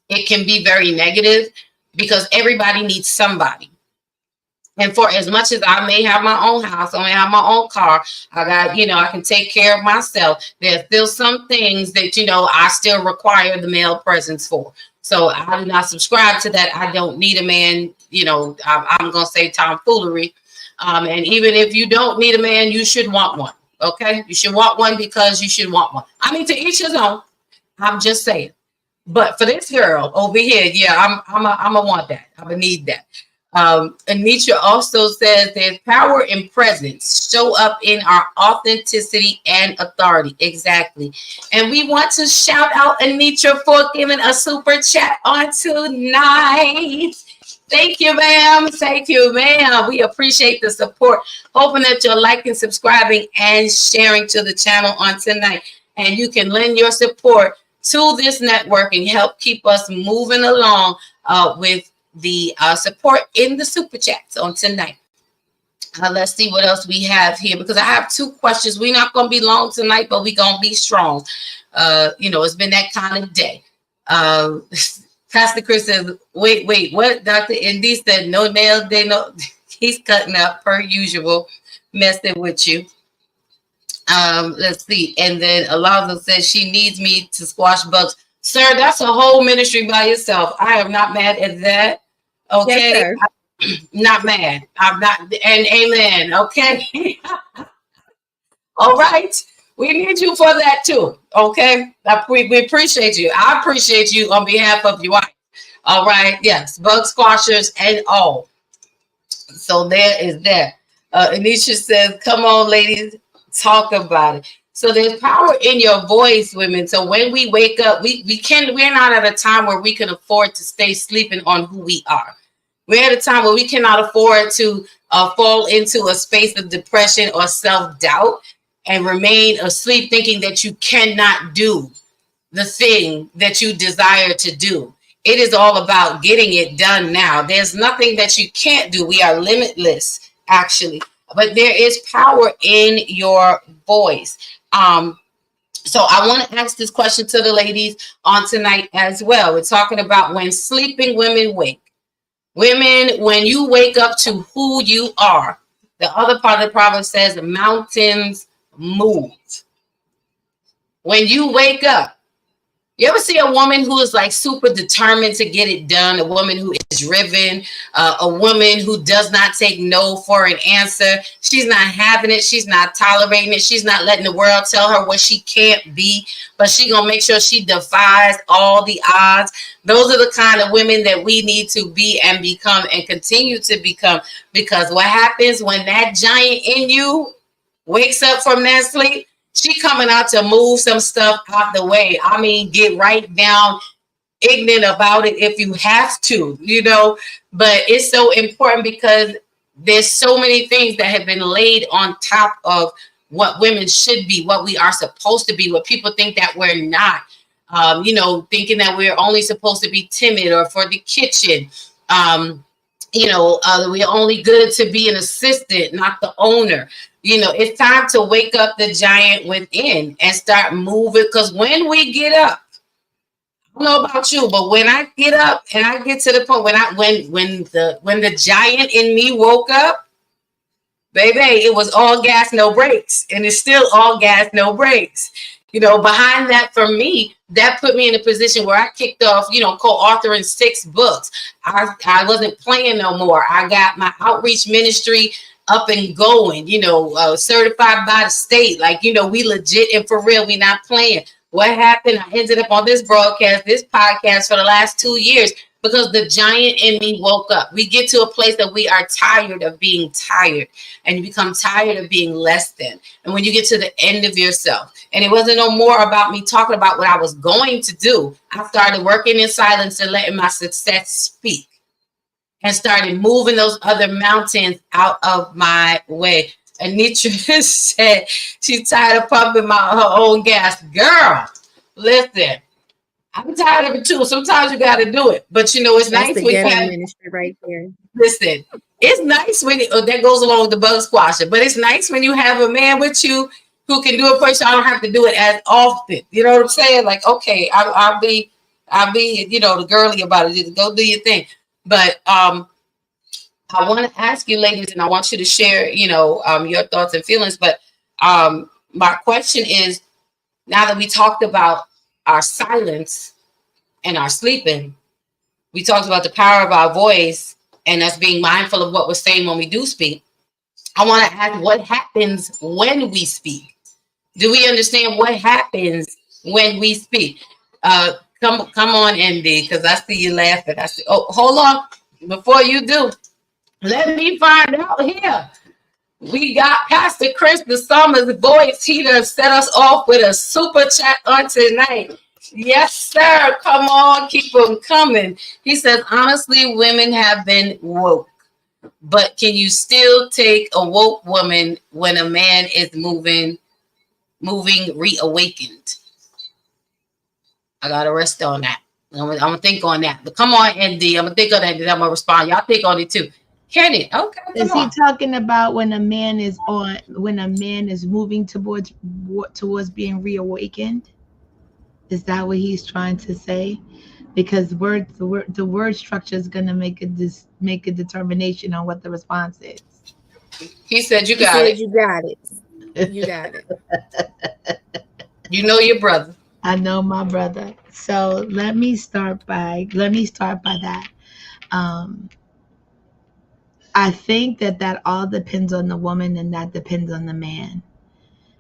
it can be very negative because everybody needs somebody. And for as much as I may have my own house, I may have my own car, I got, you know, I can take care of myself. There's still some things that, you know, I still require the male presence for. So I do not subscribe to that. I don't need a man, you know, I'm going to say tomfoolery. And even if you don't need a man, you should want one. Okay. You should want one because you should want one. I mean, to each his own. I'm just saying. But for this girl over here, yeah, I'm a want that. I'm gonna need that. Anitra also says there's power in presence. Show up in our authenticity and authority. Exactly. And we want to shout out Anitra for giving a super chat on tonight. Thank you, ma'am. Thank you, ma'am. We appreciate the support. Hoping that you're liking, subscribing, and sharing to the channel on tonight. And you can lend your support to this network and help keep us moving along with the support in the super chats on tonight. Let's see what else we have here, because I have two questions. We're not going to be long tonight, but we're going to be strong. You know, it's been that kind of day. Pastor Chris says, wait, what? Dr. Indy said, no nail day, no. He's cutting up per usual, messing with you. Let's see. And then Alonzo says she needs me to squash bugs. Sir, that's a whole ministry by yourself. I am not mad at that. Okay. Yes, not mad. I'm not. And amen. Okay. All right. We need you for that too. Okay. We appreciate you. I appreciate you on behalf of your wife. All right. Yes. Bug squashers and all. So there is that. Anisha says, come on, ladies, talk about it. So there's power in your voice, women. So when we wake up, we're not at a time where we can afford to stay sleeping on who we are. We're at a time where we cannot afford to fall into a space of depression or self-doubt and remain asleep thinking that you cannot do the thing that you desire to do. It is all about getting it done now. There's nothing that you can't do. We are limitless, actually. But there is power in your voice. So I want to ask this question to the ladies on tonight as well. We're talking about when sleeping women wake. Women, when you wake up to who you are, the other part of the proverb says mountains move. When you wake up, you ever see a woman who is like super determined to get it done? A woman who is driven, a woman who does not take no for an answer. She's not having it. She's not tolerating it. She's not letting the world tell her what she can't be, but she gonna make sure she defies all the odds. Those are the kind of women that we need to be and become and continue to become, because what happens when that giant in you wakes up from that sleep? She coming out to move some stuff out the way. I mean, get right down ignorant about it if you have to, you know. But it's so important because there's so many things that have been laid on top of what women should be, what we are supposed to be, what people think that we're not. You know, thinking that we're only supposed to be timid or for the kitchen. You know, we're only good to be an assistant, not the owner. You know, it's time to wake up the giant within and start moving. Because when we get up, I don't know about you, but when I get up and I get to the point when the giant in me woke up, baby, it was all gas, no brakes, and it's still all gas, no brakes. You know, behind that, for me, that put me in a position where I kicked off, you know, co-authoring 6 books. I wasn't playing no more. I got my outreach ministry up and going, you know, certified by the state. Like, you know, we legit and for real, we not playing. What happened? I ended up on this broadcast, this podcast for the last 2 years because the giant in me woke up. We get to a place that we are tired of being tired, and you become tired of being less than. And when you get to the end of yourself, and it wasn't no more about me talking about what I was going to do. I started working in silence and letting my success speak, and started moving those other mountains out of my way. Anitra said she's tired of pumping her own gas. Girl, listen, I'm tired of it too. Sometimes you got to do it, but you know it's That's nice the when you ghetto have. ministry right there. Listen, it's nice when that goes along with the bug squasher, but it's nice when you have a man with you who can do it for you. So I don't have to do it as often. You know what I'm saying? Like, okay, I'll be, you know, the girly about it. Just go do your thing. But I want to ask you, ladies, and I want you to share, you know, your thoughts and feelings. But my question is, now that we talked about our silence and our sleeping, we talked about the power of our voice and us being mindful of what we're saying when we do speak. I want to ask, what happens when we speak? Do we understand what happens when we speak? Come on, MD, because I see you laughing. I see. Oh, hold on. Before you do, let me find out here. We got Pastor Chris the Summers voice. He done set us off with a super chat on tonight. Yes, sir. Come on, keep them coming. He says, honestly, women have been woke. But can you still take a woke woman when a man is moving reawakened? I gotta rest on that. I'm gonna think on that. But come on, ND. I'm gonna think on that. Then I'm gonna respond. Y'all think on it too. Kenny, okay. Is he talking about when a man is moving towards being reawakened? Is that what he's trying to say? Because the word structure is gonna make a determination on what the response is. He said you got it. You got it. You got it. You know your brother. I know my brother. So let me start by that. I think that all depends on the woman and that depends on the man.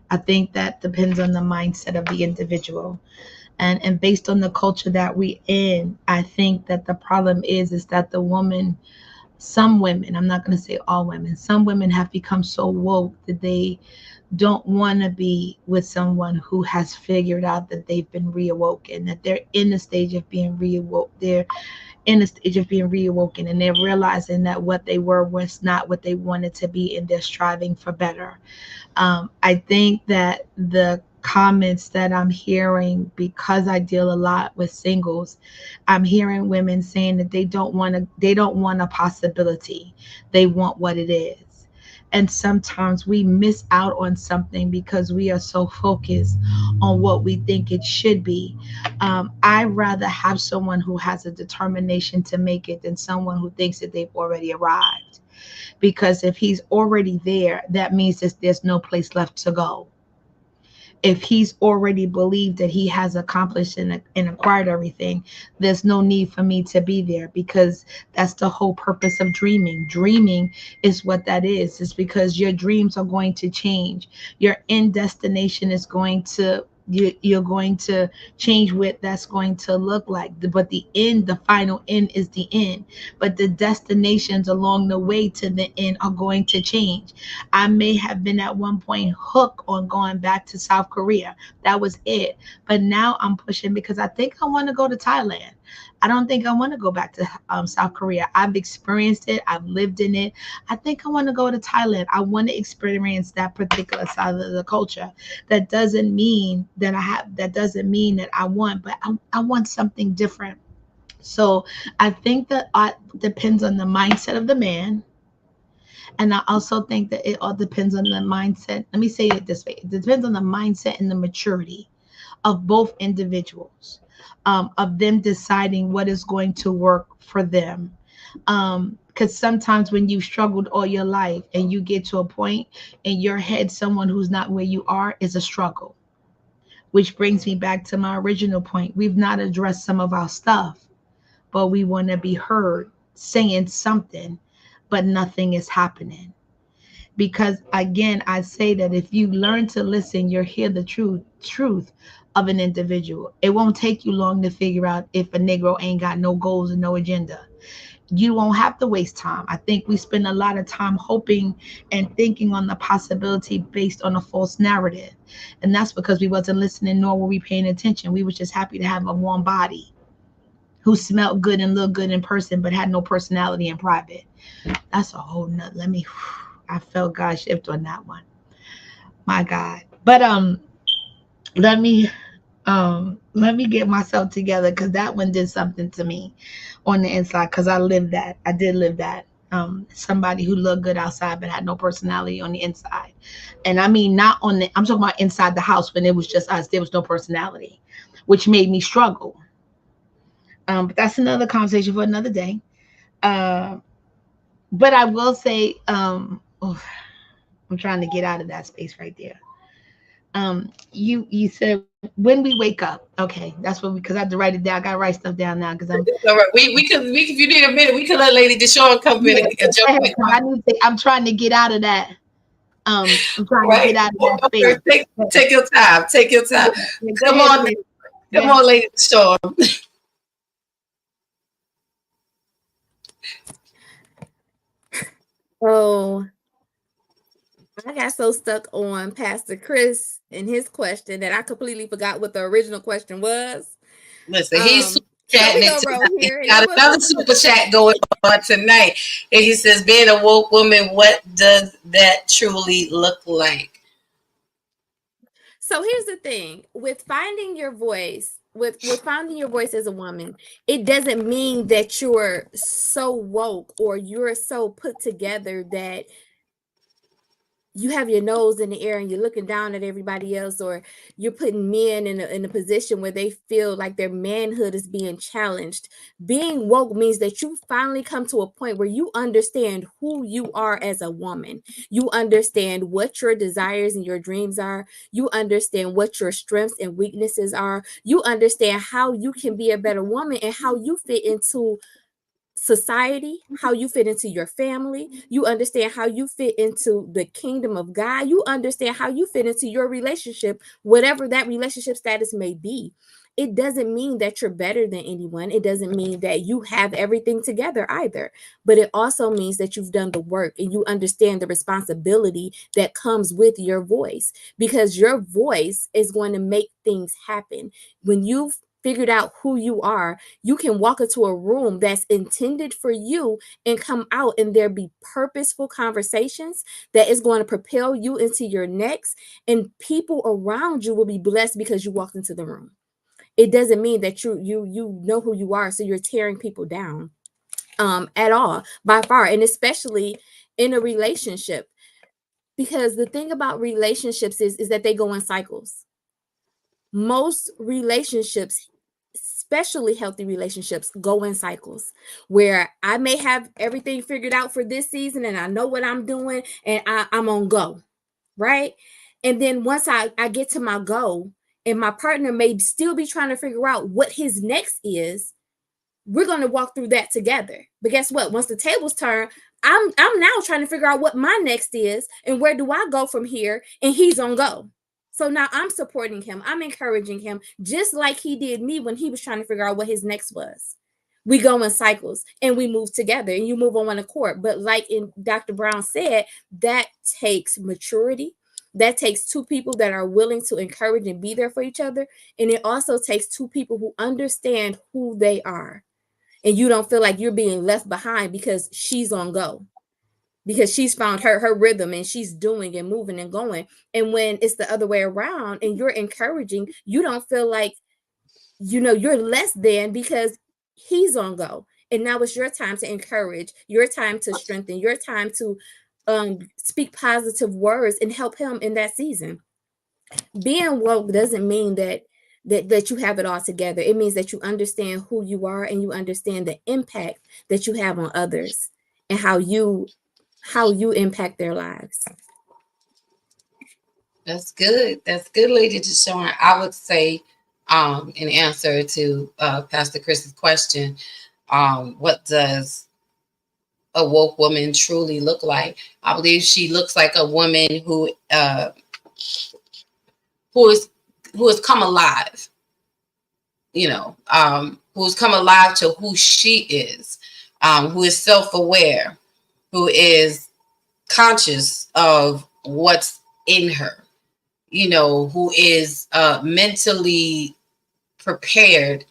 I think that depends on the mindset of the individual. And based on the culture that we in, I think that the problem is that the woman, some women, I'm not going to say all women, some women have become so woke that they don't want to be with someone who has figured out that they've been reawoken, that they're in the stage of being reawoken. They're in the stage of being reawoken, and they're realizing that what they were was not what they wanted to be, and they're striving for better. I think that the comments that I'm hearing, because I deal a lot with singles, I'm hearing women saying that they don't want a possibility. They want what it is. And sometimes we miss out on something because we are so focused on what we think it should be. I'd rather have someone who has a determination to make it than someone who thinks that they've already arrived. Because if he's already there, that means that there's no place left to go. If he's already believed that he has accomplished and acquired everything, there's no need for me to be there, because that's the whole purpose of dreaming. Dreaming is what that is. It's because your dreams are going to change. Your end destination is going to, you're going to change what that's going to look like. But the end, the final end is the end. But the destinations along the way to the end are going to change. I may have been at one point hooked on going back to South Korea. That was it. But now I'm pushing because I think I want to go to Thailand. I don't think I want to go back to South Korea. I've experienced it. I've lived in it. I think I want to go to Thailand. I want to experience that particular side of the culture. That doesn't mean that I want, but I want something different. So I think that depends on the mindset of the man. And I also think that it all depends on the mindset. Let me say it this way. It depends on the mindset and the maturity of both individuals. Of them deciding what is going to work for them. Because sometimes when you've struggled all your life and you get to a point in your head, someone who's not where you are is a struggle. Which brings me back to my original point. We've not addressed some of our stuff, but we want to be heard saying something, but nothing is happening. Because again, I say that if you learn to listen, you'll hear the truth of an individual. It won't take you long to figure out if a Negro ain't got no goals and no agenda. You won't have to waste time. I think we spend a lot of time hoping and thinking on the possibility based on a false narrative. And that's because we wasn't listening, nor were we paying attention. We was just happy to have a warm body who smelled good and looked good in person, but had no personality in private. That's a whole nother. I felt God shift on that one. My God. But let me Let me get myself together because that one did something to me on the inside because I lived that. I did live that. Somebody who looked good outside but had no personality on the inside. And I mean, not on the, I'm talking about inside the house when it was just us. There was no personality, which made me struggle. But that's another conversation for another day. But I will say, I'm trying to get out of that space right there. You said when we wake up. Okay, that's what because I have to write it down. I gotta write stuff down now because I'm All right. We could if you need a minute, we could let Lady Deshawn come in and jump in. I'm trying to get out of that. I'm trying to get out of that space. Take your time. Take your time. Come on, Lady Deshawn. So I got so stuck on Pastor Chris and his question that I completely forgot what the original question was. Listen, he's chatting got another super chat going on tonight. And he says, being a woke woman, what does that truly look like? So here's the thing with finding your voice, with finding your voice as a woman, it doesn't mean that you're so woke or you're so put together that you have your nose in the air and you're looking down at everybody else, or you're putting men in a position where they feel like their manhood is being challenged. Being woke means that you finally come to a point where you understand who you are as a woman. You understand what your desires and your dreams are. You understand what your strengths and weaknesses are. You understand how you can be a better woman and how you fit into society, how you fit into your family. You understand how you fit into the kingdom of God. You understand how you fit into your relationship, whatever that relationship status may be. It doesn't mean that you're better than anyone. It doesn't mean that you have everything together either. But it also means that you've done the work and you understand the responsibility that comes with your voice, because your voice is going to make things happen. When you've figured out who you are, you can walk into a room that's intended for you and come out and there be purposeful conversations that is going to propel you into your next, and people around you will be blessed because you walked into the room. It doesn't mean that you know who you are, so you're tearing people down at all, by far, and especially in a relationship, because the thing about relationships is that they go in cycles. Most relationships, especially healthy relationships, go in cycles where I may have everything figured out for this season and I know what I'm doing and I'm on go, right? And then once I get to my goal and my partner may still be trying to figure out what his next is, we're going to walk through that together. But guess what? Once the tables turn, I'm now trying to figure out what my next is and where do I go from here, and he's on go. So now I'm supporting him. I'm encouraging him, just like he did me when he was trying to figure out what his next was. We go in cycles and we move together and you move on one accord. But like in Dr. Brown said, that takes maturity. That takes two people that are willing to encourage and be there for each other. And it also takes two people who understand who they are. And you don't feel like you're being left behind because she's on go, because she's found her rhythm and she's doing and moving and going. And when it's the other way around and you're encouraging, you don't feel like, you're less than because he's on go. And now it's your time to encourage, your time to strengthen, your time to speak positive words and help him in that season. Being woke doesn't mean that you have it all together. It means that you understand who you are and you understand the impact that you have on others and how you impact their lives. That's good. That's good, Lady Deshawn. I would say, in answer to Pastor Chris's question, what does a woke woman truly look like? I believe she looks like a woman who has come alive. Who's come alive to who she is, who is self-aware, who is conscious of what's in her, who is mentally prepared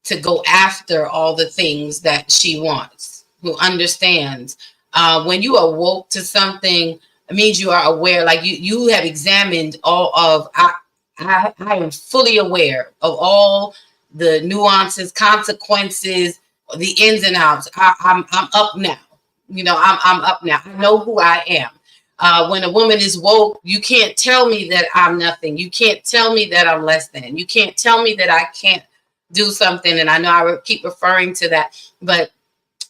to go after all the things that she wants, who understands. When you are woke to something, it means you are aware, like you have examined all of, I am fully aware of all the nuances, consequences, the ins and outs. I'm up now. You know, I'm up now. I know who I am. When a woman is woke, you can't tell me that I'm nothing. You can't tell me that I'm less than. You can't tell me that I can't do something. And I know I keep referring to that, but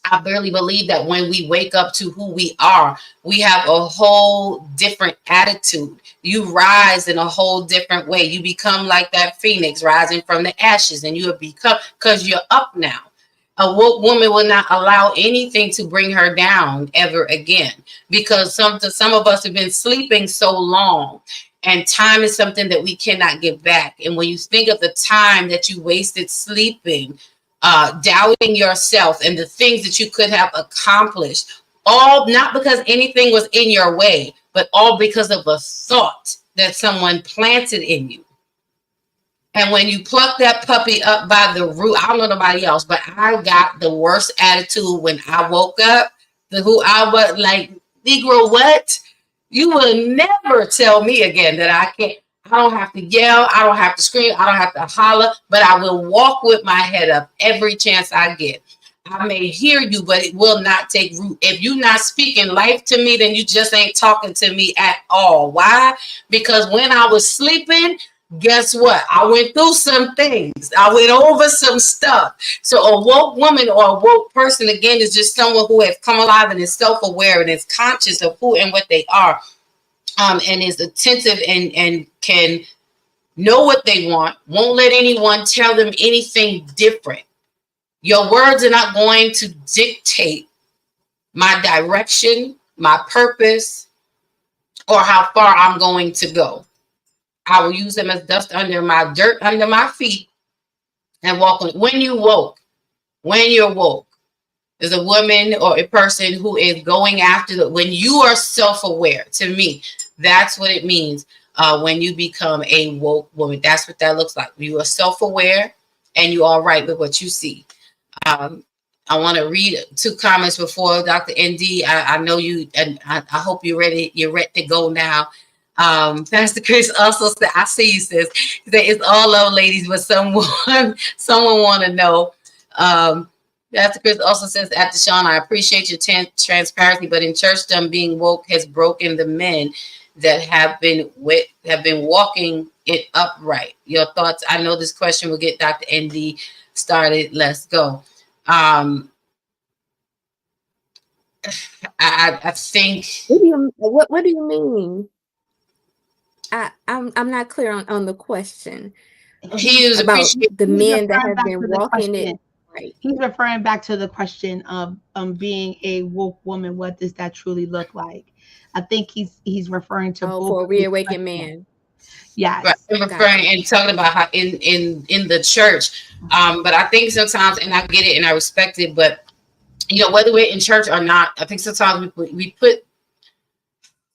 I barely believe that when we wake up to who we are, we have a whole different attitude. You rise in a whole different way. You become like that phoenix rising from the ashes, and you have become, because you're up now. A woke woman will not allow anything to bring her down ever again, because some of us have been sleeping so long, and time is something that we cannot get back. And when you think of the time that you wasted sleeping, doubting yourself and the things that you could have accomplished, all not because anything was in your way, but all because of a thought that someone planted in you. And when you pluck that puppy up by the root, I don't know nobody else, but I got the worst attitude when I woke up. Who I was like, Negro, what? You will never tell me again that I can't. I don't have to yell. I don't have to scream. I don't have to holler, but I will walk with my head up every chance I get. I may hear you, but it will not take root. If you're not speaking life to me, then you just ain't talking to me at all. Why? Because when I was sleeping, guess what? I went through some things. I went over some stuff. So a woke woman or a woke person, again, is just someone who has come alive and is self-aware and is conscious of who and what they are. And is attentive and can know what they want, won't let anyone tell them anything different. Your words are not going to dictate my direction, my purpose, or how far I'm going to go. I will use them as dust under my dirt under my feet and walk on. When you're woke, is a woman or a person who is going after when you are self-aware. To me, that's what it means when you become a woke woman. That's what that looks like. You are self-aware and you are right with what you see. I want to read 2 comments before Dr. ND. I know you, and I hope you're ready. You're ready to go now. Pastor Chris also said, I see you, sis. That it's all love, ladies, but someone want to know. Pastor Chris also says, after Sean, I appreciate your transparency, but in churchdom, being woke has broken the men that have been walking it upright. Your thoughts? I know this question will get Dr. ND started. Let's go. I think. What do you mean? I'm not clear on the question. He was about the men that have been walking it. Right. He's referring back to the question of being a woke woman. What does that truly look like? I think he's referring to for a reawakened man. Yes, right. Referring and talking about how in the church. But I think sometimes, and I get it and I respect it, but you know, whether we're in church or not, I think sometimes we put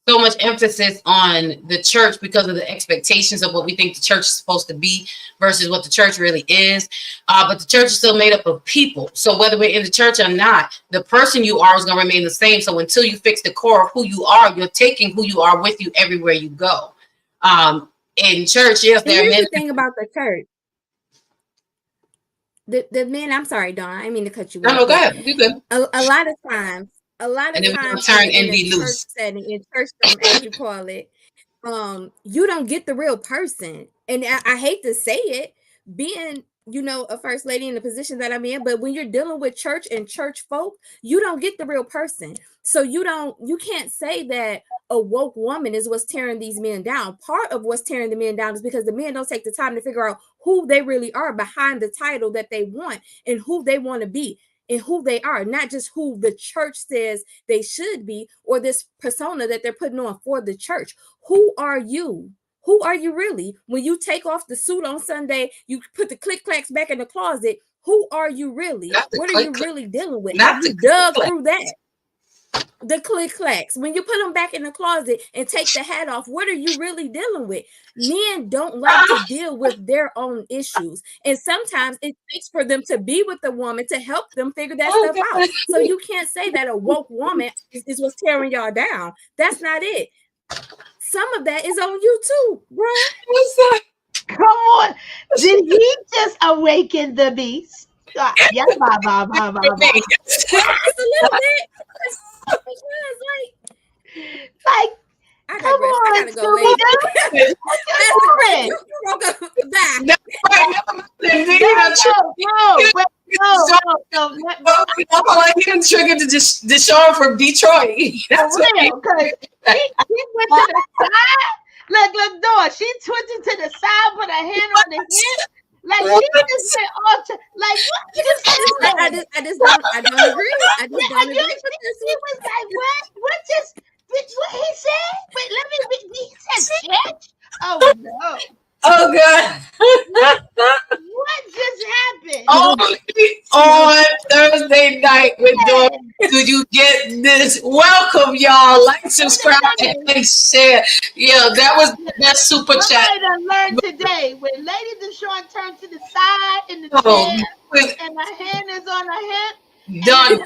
so much emphasis on the church because of the expectations of what we think the church is supposed to be versus what the church really is. But the church is still made up of people. So whether we're in the church or not, the person you are is going to remain the same. So until you fix the core of who you are, you're taking who you are with you everywhere you go. In church, yes, there are men. The thing about the church. The men, I'm sorry, Dawn, I didn't mean to cut you off. No, go ahead. You good. A lot of times turn ND loose. In church, as you call it, you don't get the real person. And I hate to say it, being, you know, a first lady in the position that I'm in, but when you're dealing with church and church folk, you don't get the real person. So you can't say that a woke woman is what's tearing these men down. Part of what's tearing the men down is because the men don't take the time to figure out who they really are behind the title that they want and who they want to be and who they are, not just who the church says they should be or this persona that they're putting on for the church. Who are you? Who are you really? When you take off the suit on Sunday, you put the click clacks back in the closet. Who are you really? What are you really dealing with? Have you dug through that? The click clacks. When you put them back in the closet and take the hat off, what are you really dealing with? Men don't like to deal with their own issues. And sometimes it takes for them to be with a woman to help them figure that stuff out. So you can't say that a woke woman is what's tearing y'all down. That's not it. Some of that is on you too, bro. What's up? Come on. Did he just awaken the beast? Yeah, bye, bye, bye, bye, bye. Just a little bit. Because Like, I come digress. I on, gotta go later. Scooby-Doo. What you doing? You broke up. Bye. Never mind. He No, done triggered. He done triggered the Deshaun from Detroit. That's For what real, because he went to the side. Look, Dawn. She twisted to the side, put her hand on the hip. Like she just went off to, like what just happened? I just don't agree. I just Yeah, don't you, agree with this he was like, what just, what he said? Wait, let me, he said church? Oh no. Oh God. What just happened? Only on Thursday night with Dawn do you get this. Welcome, y'all. Like, subscribe, and share. Yeah, that was the best super chat. Somebody done learned today when Lady Deshawn turned to the side in the Oh, chair and her hand is on her hip. done.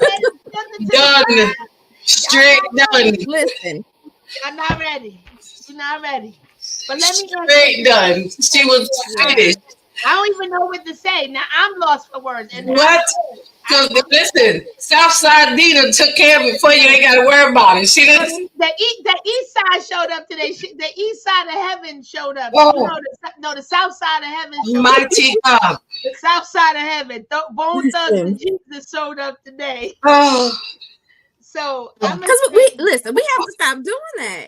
Done. Done. Straight done. Listen, I'm not ready. You're not ready. But let me Straight done. She was finished. I don't even know what to say. Now I'm lost for words. And What? Because listen, Southside Dina took care of it for you. Ain't got to worry about it. She didn't. The east side showed up today. The east side of heaven showed up. Oh. You know, the south side of heaven showed up. Mighty God. The south side of heaven. Bone Thugs and Jesus showed up today. Oh, So because we listen, we have to stop doing that.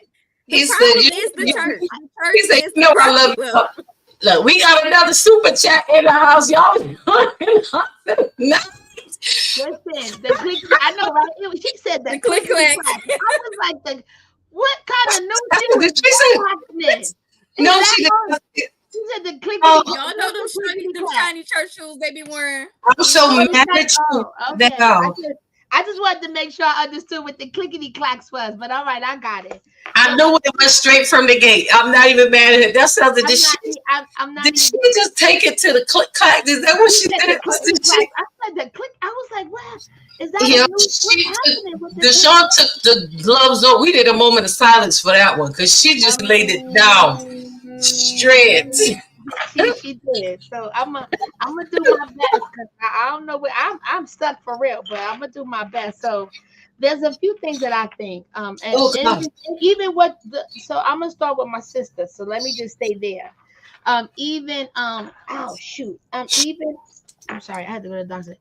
The he problem said, is the church. The church he said, is you know the I love you. problem. Look, we got another super chat in the house, y'all. Listen, the click. I know, right? She said the click click. clack. I was like, what kind of new thing Did was she say- happening? No, Is she that didn't. She said the click. Oh. Y'all know them shiny church shoes they be wearing. I'm so mad at you. Okay. Now. I just wanted to make sure I understood what the clickety clacks was, but all right, I got it. I knew it went straight from the gate. I'm not even mad at it. That sounds like I'm not did she even- just take it to the click clack? Is that what she said did? the clickety clack. I said the click. I was like, what? Is that Yeah, a new, what's happening with this? Deshaun took the gloves off. We did a moment of silence for that one because she just laid it down straight. She did. So I'm gonna do my best because I don't know where I'm stuck for real, but I'm gonna do my best. So there's a few things that I think and even what so I'm gonna start with my sister. So let me just stay there. Even I'm sorry, I had to go to the doctor.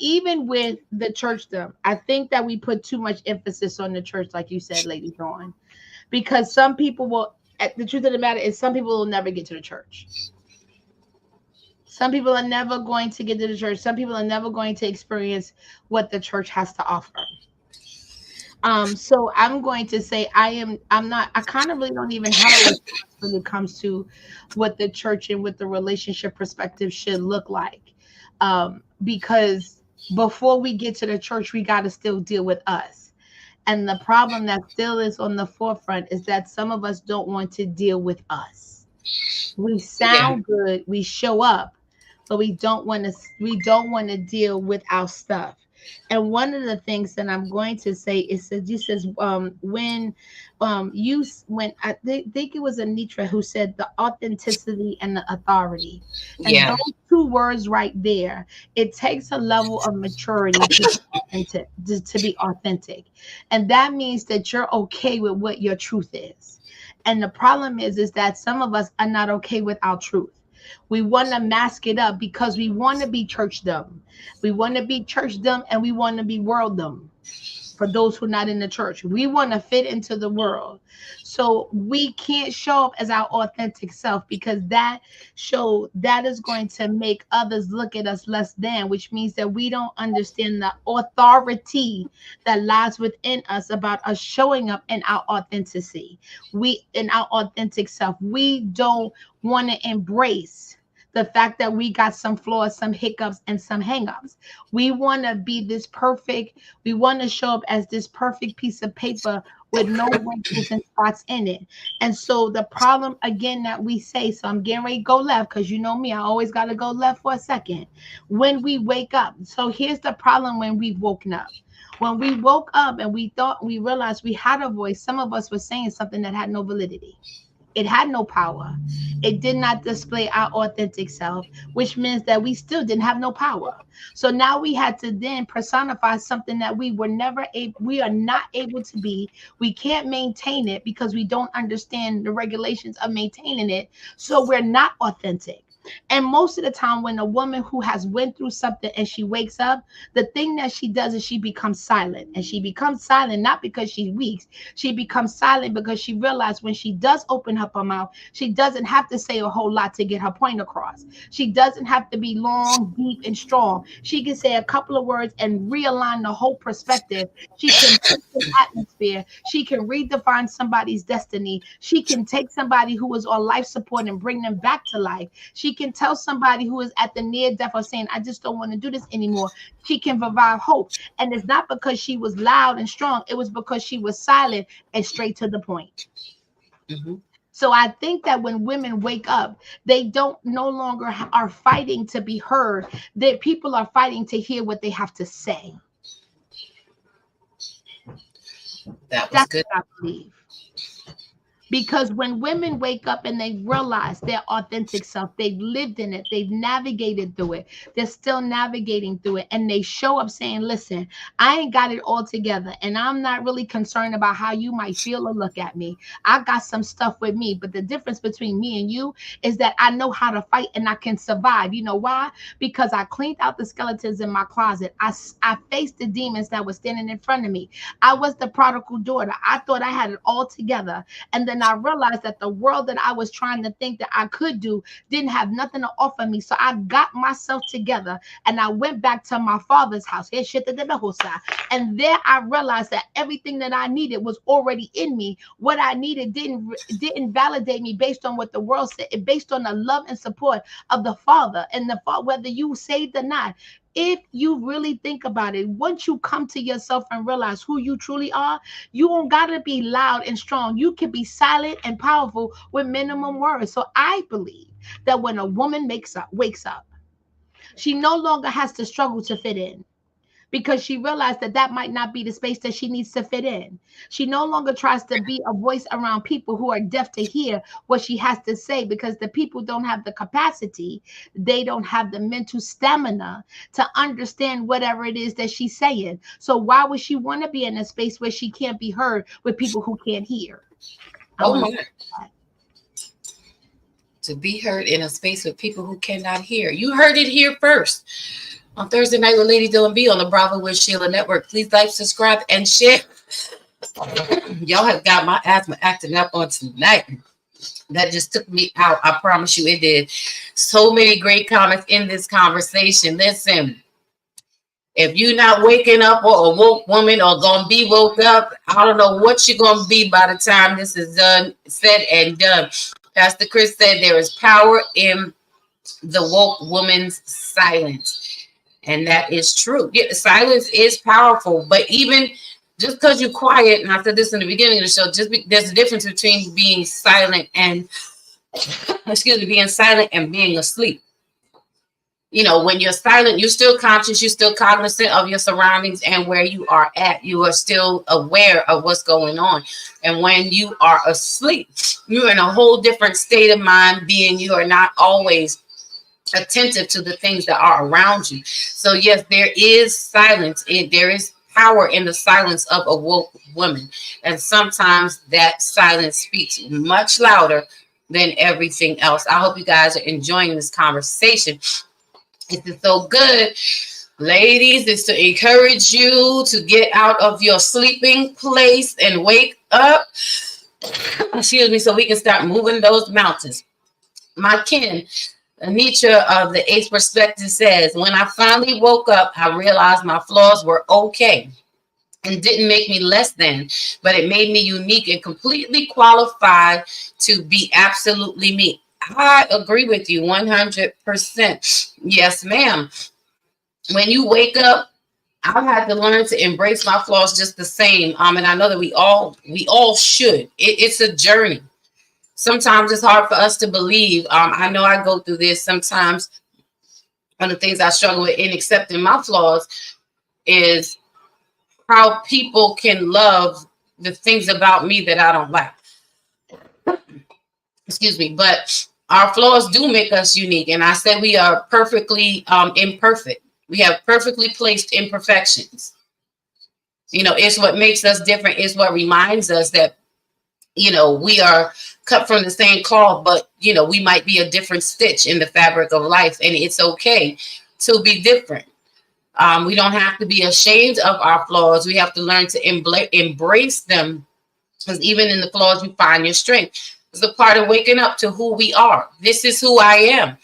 Even with the churchdom, I think that we put too much emphasis on the church, like you said, Lady Dawn, because some people will. The truth of the matter is, some people will never get to the church. Some people are never going to get to the church. Some people are never going to experience what the church has to offer. So I'm going to say I kind of really don't even have a response when it comes to what the church and what the relationship perspective should look like. Because before we get to the church, we got to still deal with us. And the problem that still is on the forefront is that some of us don't want to deal with us. We sound good, we show up, but we don't want to deal with our stuff. And one of the things that I'm going to say is that you says when I think it was Anitra who said the authenticity and the authority. And those two words right there, it takes a level of maturity to be authentic. And that means that you're okay with what your truth is. And the problem is that some of us are not okay with our truth. We want to mask it up because we want to be churchdom. We want to be churchdom and we want to be worlddom. For those who are not in the church, we want to fit into the world. So we can't show up as our authentic self because that is going to make others look at us less than, which means that we don't understand the authority that lies within us about us showing up in our authenticity. In our authentic self, we don't want to embrace the fact that we got some flaws, some hiccups, and some hangups. We want to be this perfect. We want to show up as this perfect piece of paper with no wrinkles and spots in it. And so the problem again that we say, so I'm getting ready to go left because you know me, I always got to go left for a second. When we wake up. So here's the problem when we've woken up. When we woke up and we realized we had a voice, some of us were saying something that had no validity. It had no power. It did not display our authentic self, which means that we still didn't have no power. So now we had to then personify something that we were never able, we are not able to be. We can't maintain it because we don't understand the regulations of maintaining it. So we're not authentic. And most of the time when a woman who has went through something and she wakes up, the thing that she does is she becomes silent. And she becomes silent not because she's weak. She becomes silent because she realized when she does open up her mouth, she doesn't have to say a whole lot to get her point across. She doesn't have to be long, deep, and strong. She can say a couple of words and realign the whole perspective. She can shift the atmosphere. She can redefine somebody's destiny. She can take somebody who is on life support and bring them back to life. She can tell somebody who is at the near death or saying, I just don't want to do this anymore. She can provide hope. And it's not because she was loud and strong. It was because she was silent and straight to the point. Mm-hmm. So I think that when women wake up, they don't no longer are fighting to be heard. That people are fighting to hear what they have to say. That was That's good. what I believe. Because when women wake up and they realize their authentic self, they've lived in it, they've navigated through it, they're still navigating through it, and they show up saying, listen, I ain't got it all together, and I'm not really concerned about how you might feel or look at me. I got some stuff with me, but the difference between me and you is that I know how to fight and I can survive. You know why? Because I cleaned out the skeletons in my closet. I faced the demons that were standing in front of me. I was the prodigal daughter. I thought I had it all together. And then I realized that the world that I was trying to think that I could do didn't have nothing to offer me. So I got myself together and I went back to my father's house. And there I realized that everything that I needed was already in me. What I needed didn't validate me based on what the world said. It based on the love and support of the Father, and the Father, whether you saved or not. If you really think about it, once you come to yourself and realize who you truly are, you don't gotta be loud and strong. You can be silent and powerful with minimum words. So I believe that when a woman wakes up, she no longer has to struggle to fit in, because she realized that that might not be the space that she needs to fit in. She no longer tries to be a voice around people who are deaf to hear what she has to say, because the people don't have the capacity, they don't have the mental stamina to understand whatever it is that she's saying. So why would she want to be in a space where she can't be heard with people who can't hear? Oh my. To be heard in a space with people who cannot hear. You heard it here first. On Thursday night with Lady Dylan B on the Bravo with Sheila Network. Please like, subscribe, and share. Y'all have got my asthma acting up on tonight. That just took me out. I promise you it did. So many great comments in this conversation. Listen, if you're not waking up or a woke woman or going to be woke up, I don't know what you're going to be by the time this is done, said and done. Pastor Chris said there is power in the woke woman's silence. And that is true. Yeah, silence is powerful, but even just because you're quiet, and I said this in the beginning of the show, there's a difference between being silent and, being silent and being asleep. You know, when you're silent, you're still conscious, you're still cognizant of your surroundings and where you are at. You are still aware of what's going on. And when you are asleep, you're in a whole different state of mind, being you are not always attentive to the things that are around you. So yes, there is silence. There is power in the silence of a woke woman. And sometimes that silence speaks much louder than everything else. I hope you guys are enjoying this conversation. This is so good. Ladies, it's to encourage you to get out of your sleeping place and wake up. So we can start moving those mountains. My kin, Anitra of the Ace Perspective says, when I finally woke up, I realized my flaws were okay and didn't make me less than, but it made me unique and completely qualified to be absolutely me. I agree with you 100%. Yes, ma'am. When you wake up, I've had to learn to embrace my flaws just the same. And I know that we all should. It's a journey. Sometimes it's hard for us to believe. I know I go through this sometimes. One of the things I struggle with in accepting my flaws is how people can love the things about me that I don't like. Excuse me, but our flaws do make us unique. And I said we are perfectly imperfect. We have perfectly placed imperfections. You know, it's what makes us different. It's what reminds us that, you know, we are cut from the same cloth, but, you know, we might be a different stitch in the fabric of life. And it's okay to be different. We don't have to be ashamed of our flaws. We have to learn to embrace them, because even in the flaws, you find your strength. It's a part of waking up to who we are. This is who I am.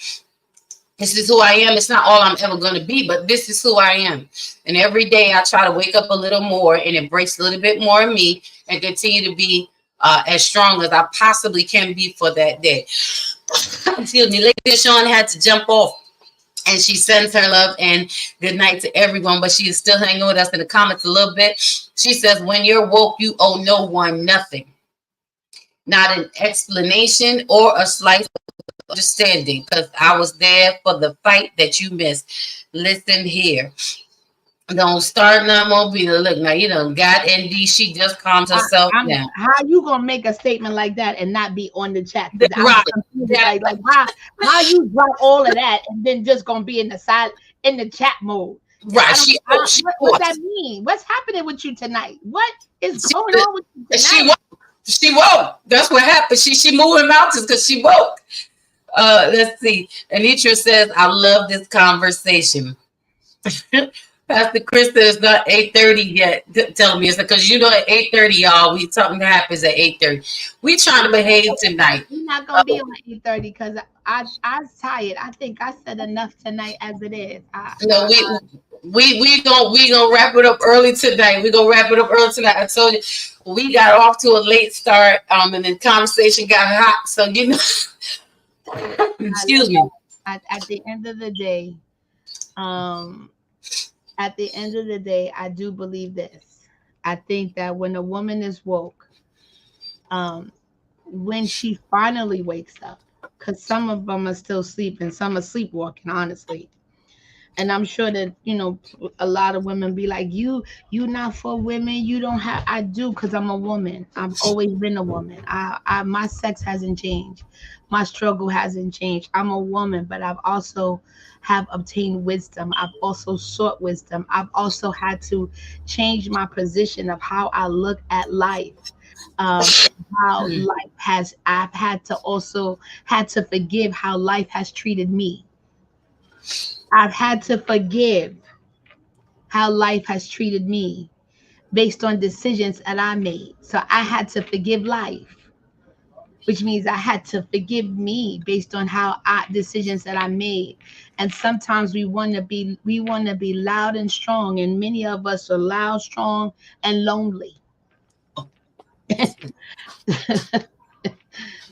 This is who I am. It's not all I'm ever going to be, but this is who I am. And every day I try to wake up a little more and embrace a little bit more of me and continue to be as strong as I possibly can be for that day. Excuse me. Lady Sean had to jump off, and she sends her love and good night to everyone, but she is still hanging with us in the comments a little bit. She says, when you're woke, you owe no one nothing. Not an explanation or a slice of understanding, because I was there for the fight that you missed. Listen here. Don't start no more being look. Now you done got ND. She just calmed herself down. How you gonna make a statement like that and not be on the chat? Right. Like how you drop all of that and then just gonna be in the chat mode? Right. What that mean? What's happening with you tonight? What is going on with you tonight? She woke. That's what happened. She moving mountains because she woke. Let's see. Anitra says, I love this conversation. Pastor Krista, is not 8:30 yet. Tell me, it's because you know at 8:30, y'all, something happens at 8:30. We trying to behave tonight. We're not gonna be on 8:30 because I'm tired. I think I said enough tonight as it is. No, we gonna wrap it up early tonight. We gonna wrap it up early tonight. I told you we got off to a late start, and the conversation got hot. So you know, excuse me. At the end of the day, I do believe this. I think that when a woman is woke, when she finally wakes up, because some of them are still sleeping, some are sleepwalking, honestly. And I'm sure that, you know, a lot of women be like, you not for women. You don't have, I do, because I'm a woman. I've always been a woman. My sex hasn't changed. My struggle hasn't changed. I'm a woman, but I've also have obtained wisdom. I've also sought wisdom. I've also had to change my position of how I look at life. How life has, I've had to forgive how life has treated me. I've had to forgive how life has treated me based on decisions that I made. So I had to forgive life, which means I had to forgive me based on decisions that I made. And sometimes we want to be loud and strong, and many of us are loud, strong, and lonely.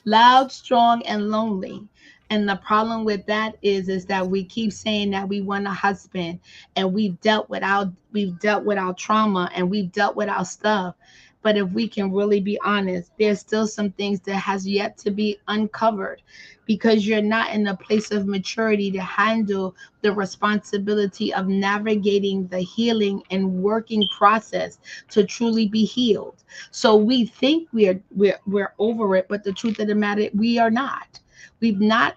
Loud, strong, and lonely. And the problem with that is that we keep saying that we want a husband, and we've dealt with our trauma, and we've dealt with our stuff. But if we can really be honest, there's still some things that has yet to be uncovered, because you're not in a place of maturity to handle the responsibility of navigating the healing and working process to truly be healed. So we think we're over it, but the truth of the matter, we are not. We've not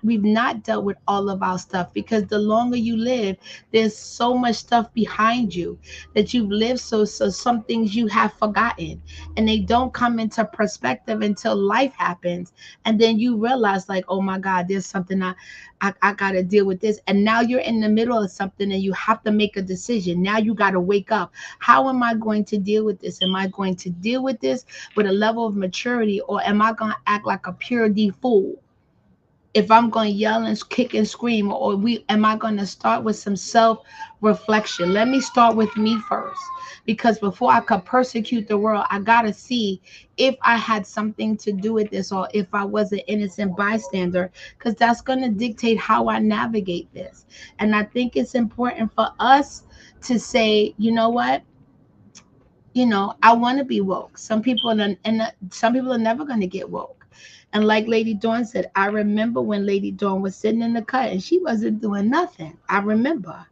dealt with all of our stuff, because the longer you live, there's so much stuff behind you that you've lived. So some things you have forgotten, and they don't come into perspective until life happens. And then you realize, like, oh my God, there's something I got to deal with this. And now you're in the middle of something and you have to make a decision. Now you got to wake up. How am I going to deal with this? Am I going to deal with this with a level of maturity, or am I going to act like a pure D fool? If I'm going to yell and kick and scream, or am I going to start with some self-reflection? Let me start with me first, because before I could persecute the world, I got to see if I had something to do with this, or if I was an innocent bystander, because that's going to dictate how I navigate this. And I think it's important for us to say, you know what? You know, I want to be woke. Some people are never going to get woke. And like Lady Dawn said, I remember when Lady Dawn was sitting in the cut and she wasn't doing nothing. I remember.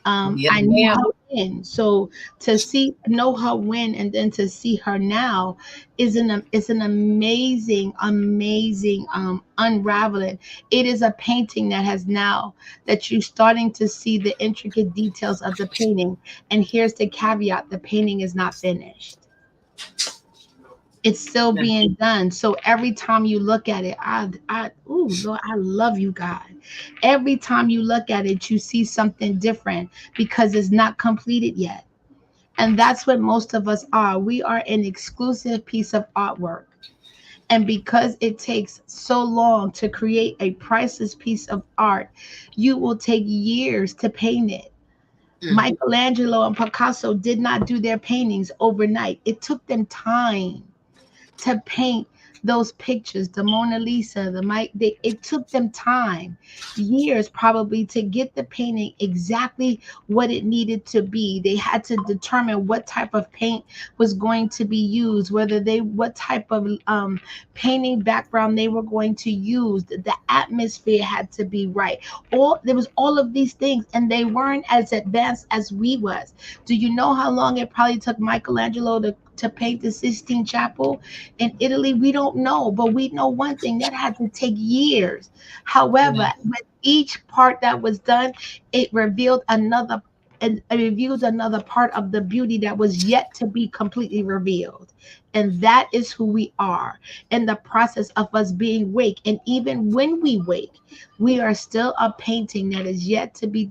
I knew how win. So to know her win, and then to see her now is it's an amazing, amazing unraveling. It is a painting that has now that you're starting to see the intricate details of the painting. And here's the caveat: the painting is not finished. It's still being done. So every time you look at it, ooh, Lord, I love you, God. Every time you look at it, you see something different because it's not completed yet. And that's what most of us are. We are an exclusive piece of artwork. And because it takes so long to create a priceless piece of art, you will take years to paint it. Michelangelo and Picasso did not do their paintings overnight. It took them time to paint those pictures, the Mona Lisa, it took them time, years probably, to get the painting exactly what it needed to be. They had to determine what type of paint was going to be used, what type of painting background they were going to use. The atmosphere had to be right. There was all of these things, and they weren't as advanced as we was. Do you know how long it probably took Michelangelo to paint the Sistine Chapel in Italy? We don't know, but we know one thing: that had to take years. However, with each part that was done, it revealed another part of the beauty that was yet to be completely revealed. And that is who we are in the process of us being wake. And even when we wake, we are still a painting that is yet to be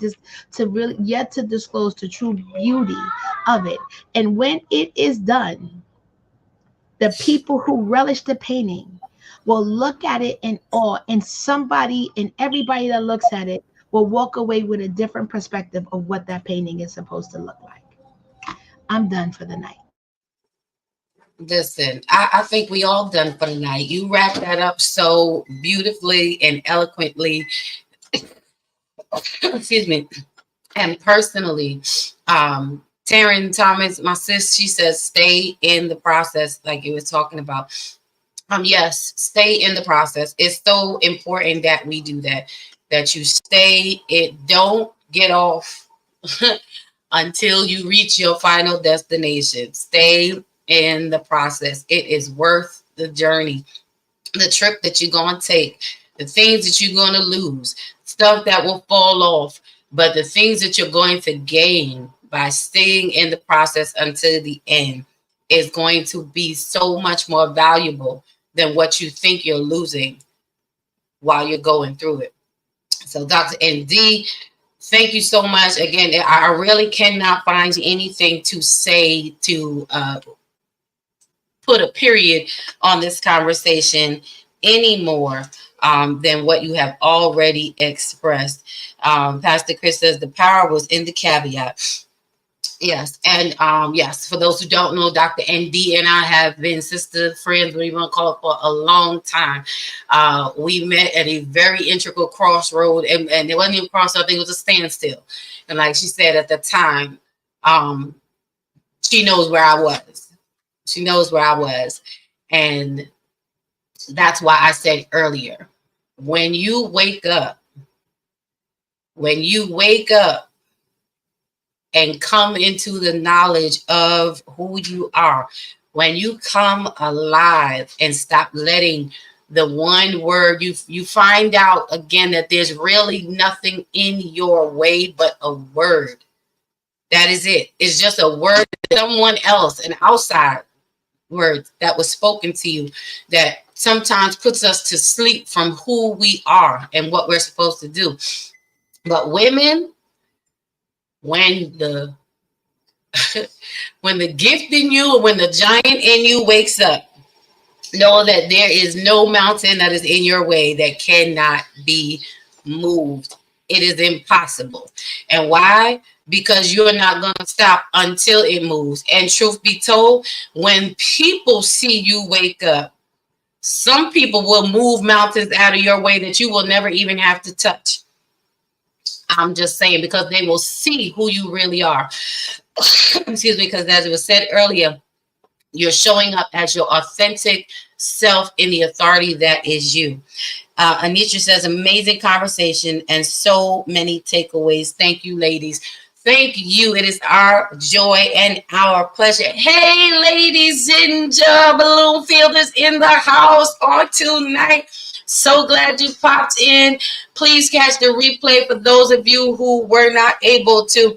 yet to disclose the true beauty of it. And when it is done, the people who relish the painting will look at it in awe, and everybody that looks at it will walk away with a different perspective of what that painting is supposed to look like. I'm done for the night. Listen, I think we all done for the night. You wrapped that up so beautifully and eloquently. Excuse me. And personally, Taryn Thomas, my sis, she says, stay in the process, like you was talking about. Yes, stay in the process. It's so important that we do that you stay. Don't get off until you reach your final destination. Stay in the process. It is worth the journey, the trip that you're going to take, the things that you're going to lose, stuff that will fall off, but the things that you're going to gain by staying in the process until the end is going to be so much more valuable than what you think you're losing while you're going through it. So Dr. ND, thank you so much. Again, I really cannot find anything to say to put a period on this conversation anymore than what you have already expressed. Pastor Chris says the power was in the caveat. Yes, and yes, for those who don't know, Dr. ND and I have been sister friends, we want to call it, for a long time. We met at a very integral crossroad, and it wasn't even a crossroad, I think it was a standstill. And like she said at the time, she knows where I was. She knows where I was. And that's why I said earlier, when you wake up and come into the knowledge of who you are, when you come alive and stop letting the one word, you find out again that there's really nothing in your way but a word. That is it. It's just a word, someone else, an outside word that was spoken to you that sometimes puts us to sleep from who we are and what we're supposed to do. But women, when the gift in you, or when the giant in you wakes up, know that there is no mountain that is in your way that cannot be moved. It is impossible. And why? Because you're not going to stop until it moves. And truth be told, when people see you wake up, some people will move mountains out of your way that you will never even have to touch. I'm just saying, because they will see who you really are. Excuse me, because as it was said earlier, you're showing up as your authentic self in the authority that is you. Anitra says, amazing conversation and so many takeaways. Thank you, ladies. Thank you. It is our joy and our pleasure. Hey, ladies and balloon fielders in the house on tonight. So glad you popped in. Please catch the replay for those of you who were not able to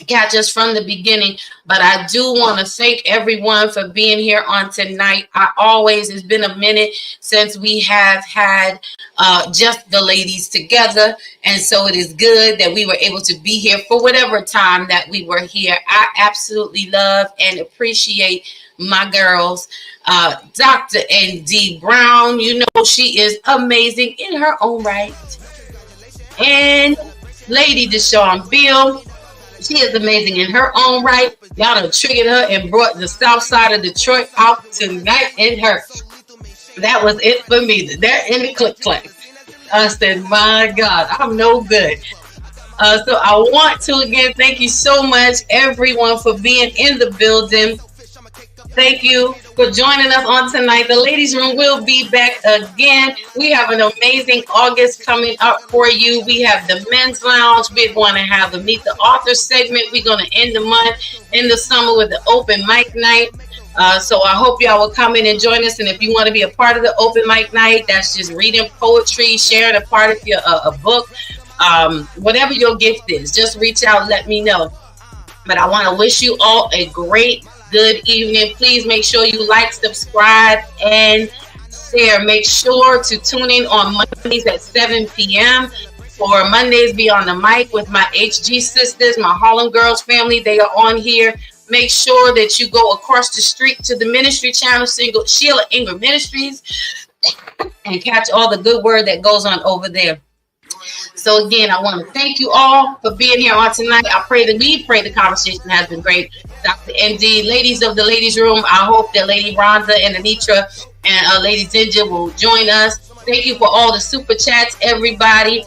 catch us from the beginning. But I do want to thank everyone for being here on tonight. It's been a minute since we have had just the ladies together. And so it is good that we were able to be here for whatever time that we were here. I absolutely love and appreciate my girls. Dr. N.D. Brown, you know she is amazing in her own right. And Lady Deshawn Beal, she is amazing in her own right. Y'all done triggered her and brought the south side of Detroit out tonight in her. That was it for me. They're in the click clack. I said, my God, I'm no good. So I want to again thank you so much, everyone, for being in the building. Thank you for joining us on tonight. The ladies' room will be back again. We have an amazing August coming up for you. We have the men's lounge. We're going to have the Meet the Author segment. We're going to end the month in the summer with the open mic night. So I hope y'all will come in and join us. And if you want to be a part of the open mic night, that's just reading poetry, sharing a part of your a book, whatever your gift is, just reach out, let me know. But I want to wish you all a great good evening. Please make sure you like, subscribe, and share. Make sure to tune in on Mondays at 7 p.m. for Mondays Beyond the Mic with my HG sisters, my Harlem Girls family. They are on here. Make sure that you go across the street to the ministry channel, Sheila Ingram Ministries, and catch all the good word that goes on over there. So again, I want to thank you all for being here on tonight. We pray the conversation has been great. Dr. ND, ladies of the ladies room, I hope that Lady Rhonda and Anitra and Lady Ginger will join us. Thank you for all the super chats, everybody.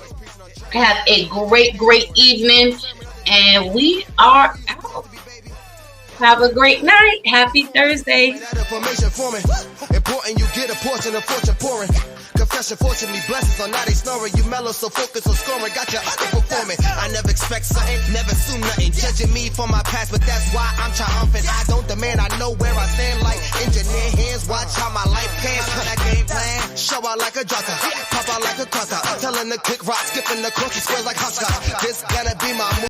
Have a great evening, and we are out. Have a great night. Happy Thursday. Important you get a portion of fortune pouring. Confession, fortunately, blessings are not a snoring. You mellow, so focus on scoring. Got you underperforming. I never expect something, never assume nothing. Judging me for my past, but that's why I'm triumphant. I don't demand, I know where I stand like engineer hands. Watch how my life pans. Cut that game plan. Show out like a drotter. Pop out like a cutter. Telling the kick rock, skipping the crooked squares like hopscotch. This gonna be my move.